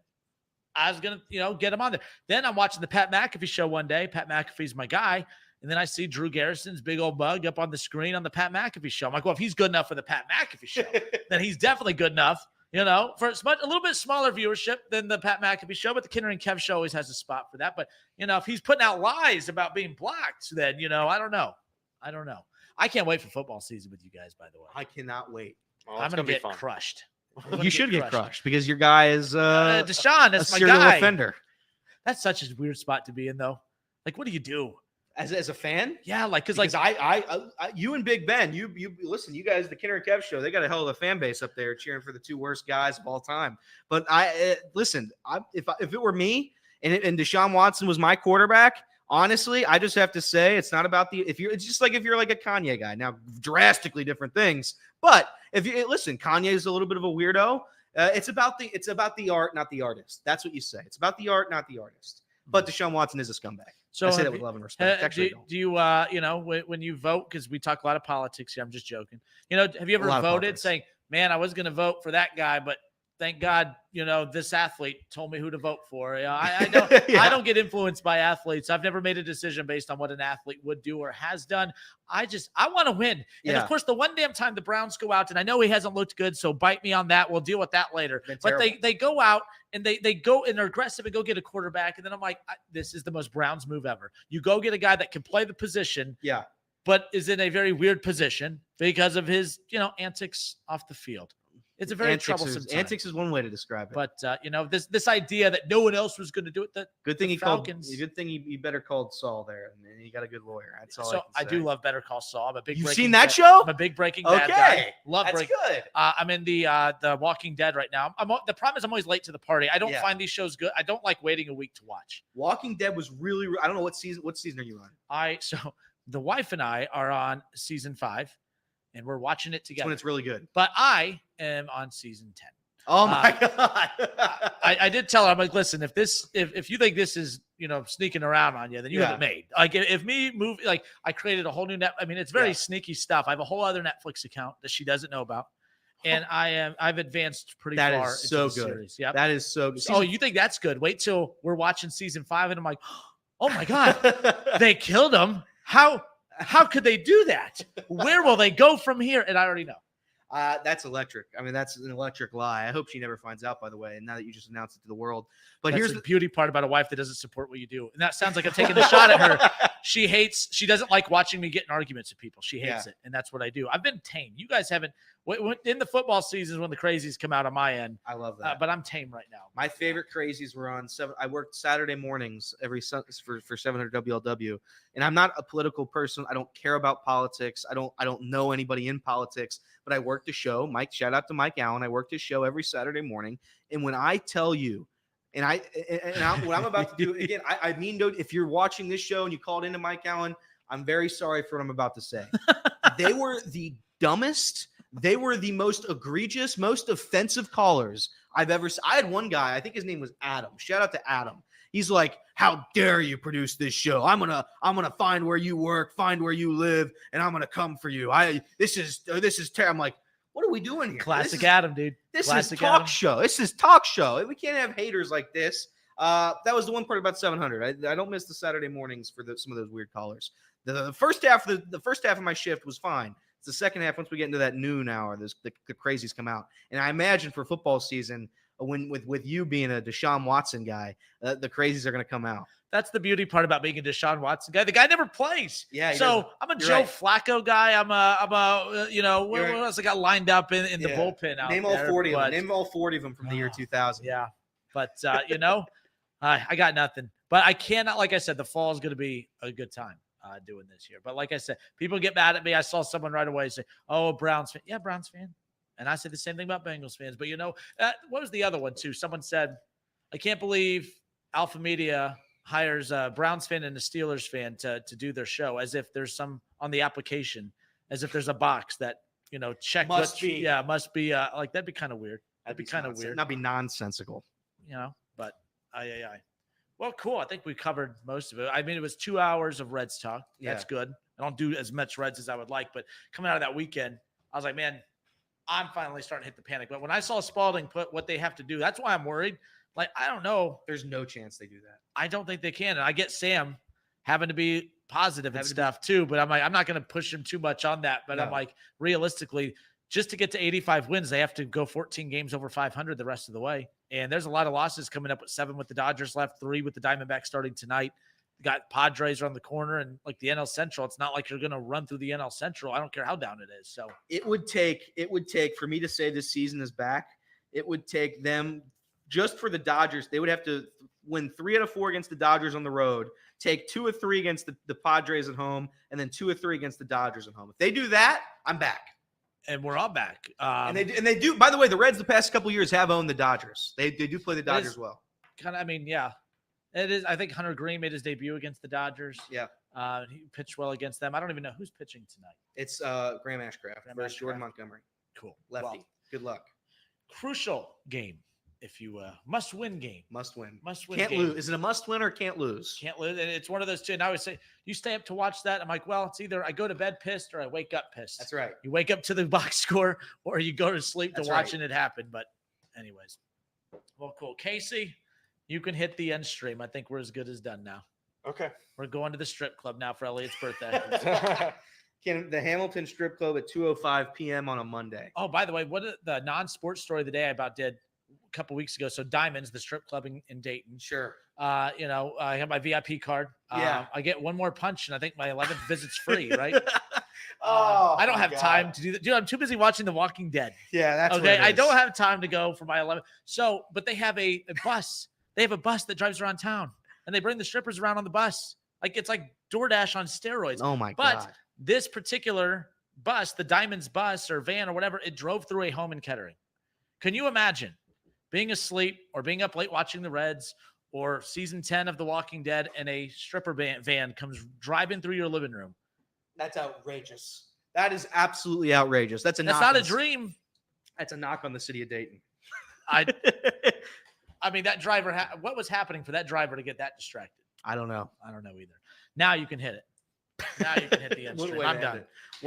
I was going to, get him on there. Then I'm watching the Pat McAfee show one day. Pat McAfee's my guy. And then I see Drew Garrison's big old bug up on the screen on the Pat McAfee show. I'm like, well, if he's good enough for the Pat McAfee show, then he's definitely good enough, for a little bit smaller viewership than the Pat McAfee show. But the Kinner and Kev show always has a spot for that. But, if he's putting out lies about being blocked, then, I don't know. I can't wait for football season with you guys, by the way. I cannot wait. Well, I'm it's going to be get fun. crushed. I'm gonna You should get crushed because your guy is Deshaun, a that's my serial guy. offender. That's such a weird spot to be in, though. Like, what do you do? As a fan? Yeah, like, Because you and Big Ben, you listen, you guys, the Kinner and Kev show, they got a hell of a fan base up there cheering for the two worst guys of all time. But listen, if it were me and Deshaun Watson was my quarterback, honestly, I just have to say it's not about it's just like if you're like a Kanye guy. Now, drastically different things. But if you listen, Kanye is a little bit of a weirdo. It's about the art, not the artist. That's what you say. It's about the art, not the artist. But Deshaun Watson is a scumbag. So I say that with love and respect. Actually, do you, when you vote, because we talk a lot of politics here, I'm just joking. Have you ever voted saying, man, I was going to vote for that guy, but thank God, this athlete told me who to vote for. I don't, I don't get influenced by athletes. I've never made a decision based on what an athlete would do or has done. I want to win. And of course, the one damn time the Browns go out, and I know he hasn't looked good, so bite me on that. We'll deal with that later. But they go out and they go and they're aggressive and go get a quarterback. And then I'm like, this is the most Browns move ever. You go get a guy that can play the position. Yeah. But is in a very weird position because of his, antics off the field. It's a very troublesome time. Antics is one way to describe it. But this idea that no one else was going to do it. Good thing he better called Saul there, and he got a good lawyer. That's all. So I do love Better Call Saul. I'm a big. You've seen that show? I'm a big Breaking Bad guy. Love That's Breaking. good. I'm in the Walking Dead right now. The problem is I'm always late to the party. I don't find these shows good. I don't like waiting a week to watch. Walking Dead was really. I don't know what season. What season are you on? So the wife and I are on season 5. And we're watching it together. That's when it's really good. But I am on season 10. Oh my God. I did tell her, I'm like, listen, if you think this is, sneaking around on you, then you have it made. Like if me move, like I created a whole new it's very sneaky stuff. I have a whole other Netflix account that she doesn't know about. And I've advanced pretty far. That is so good. Series. Yep. That is so good. Oh, you think that's good? Wait till we're watching season 5. And I'm like, oh my God, they killed him. How could they do that? Where will they go from here? And I already know. That's electric. I mean, that's an electric lie. I hope she never finds out, by the way. And now that you just announced it to the world. But that's here's the beauty part about a wife that doesn't support what you do. And that sounds like I'm taking a shot at her. She doesn't like watching me get in arguments with people. She hates it. And that's what I do. I've been tame. You guys haven't. In the football seasons when the crazies come out on my end. I love that. But I'm tame right now. My favorite crazies were on 7. I worked Saturday mornings every Sunday for 700 WLW. And I'm not a political person. I don't care about politics. I don't know anybody in politics. But I worked the show. Shout out to Mike Allen. I worked his show every Saturday morning. And when I tell you, what I'm about to do again, I mean, if you're watching this show and you called into Mike Allen, I'm very sorry for what I'm about to say. They were the dumbest. They were the most egregious, most offensive callers I've ever seen. I had one guy, I think his name was Adam. Shout out to Adam. He's like, how dare you produce this show? I'm gonna find where you work, find where you live, and I'm gonna come for you. This is terrible. I'm like, what are we doing here? Classic Adam, dude. This is talk show. This is talk show. We can't have haters like this. That was the one part about 700. I don't miss the Saturday mornings for some of those weird callers. The first half of my shift was fine. It's the second half once we get into that noon hour. The crazies come out, and I imagine for football season, when with you being a Deshaun Watson guy, the crazies are going to come out. That's the beauty part about being a Deshaun Watson guy. The guy never plays. Yeah. So I'm a Joe Flacco guy. I'm a what else I got lined up in the bullpen out Name all 40 of them. Name all 40 of them from the year 2000. Yeah. But I got nothing. But I cannot, like I said, the fall is going to be a good time doing this here. But like I said, people get mad at me. I saw someone right away say, "Oh, Browns fan." Yeah, Browns fan. And I said the same thing about Bengals fans. But what was the other one too? Someone said, "I can't believe Alpha Media hires a Browns fan and a Steelers fan to do their show, as if there's some on the application, as if there's a box that check must be like that'd be kind of weird. That'd be kind of weird. That'd be nonsensical. But well, cool. I think we covered most of it. I mean, it was 2 hours of Reds talk. That's good. I don't do as much Reds as I would like, but coming out of that weekend, I was like, man, I'm finally starting to hit the panic. But when I saw Spalding put what they have to do, that's why I'm worried. Like, I don't know. There's no chance they do that. I don't think they can. And I get Sam having to be positive and stuff too, but I'm like, I'm not going to push him too much on that. But I'm like, realistically, just to get to 85 wins, they have to go 14 games over 500 the rest of the way. And there's a lot of losses coming up with 7 with the Dodgers left, 3 with the Diamondbacks starting tonight. got Padres around the corner and like the NL Central. It's not like you're going to run through the NL Central. I don't care how down it is. So it would take for me to say this season is back. It would take them just for the Dodgers. They would have to win 3 out of 4 against the Dodgers on the road, take 2 or 3 against the Padres at home, and then 2 or 3 against the Dodgers at home. If they do that, I'm back. and we're all back. And they do. By the way, the Reds the past couple years have owned the Dodgers. They do play the Dodgers well. Kind of. I mean, yeah, it is. I think Hunter Green made his debut against the Dodgers. Yeah. He pitched well against them. I don't even know who's pitching tonight. It's Graham Ashcraft versus Jordan Montgomery. Cool. Lefty. Well, Good luck. crucial game, if you must-win game. Must win. Must-win Can't game. lose. Is it a must win or can't lose? Can't lose. And it's one of those two. And I always say, you stay up to watch that. I'm like, well, it's either I go to bed pissed or I wake up pissed. That's right. You wake up to the box score or you go to sleep That's to watching it happen. But anyways, well, cool. Casey, you can hit the end stream. I think we're as good as done now. Okay. We're going to the strip club now for Elliot's birthday. The Hamilton Strip Club at 2:05 p.m. on a Monday. Oh, by the way, the non-sports story of the day I about did a couple weeks ago. So Diamonds, the strip club in Dayton. Sure. I have my VIP card. Yeah. I get one more punch, and I think my 11th visit's free, right? I I don't have time to do that. Dude, I'm too busy watching The Walking Dead. Yeah, that's Okay. what it I is. don't have time to go for my 11th. So, but they have a bus. They have a bus that drives around town, and they bring the strippers around on the bus. Like it's like DoorDash on steroids. Oh my But god. this particular bus, the Diamonds bus or van or whatever, it drove through a home in Kettering. Can you imagine being asleep or being up late watching the Reds or season 10 of The Walking Dead and a stripper van comes driving through your living room? That's outrageous. That is absolutely outrageous. That's That's not a dream. That's a knock on the city of Dayton. I mean, that driver, what was happening for that driver to get that distracted? I don't know. I don't know either. Now you can hit it. Now you can hit the end What a stream. way to I'm end done. it. What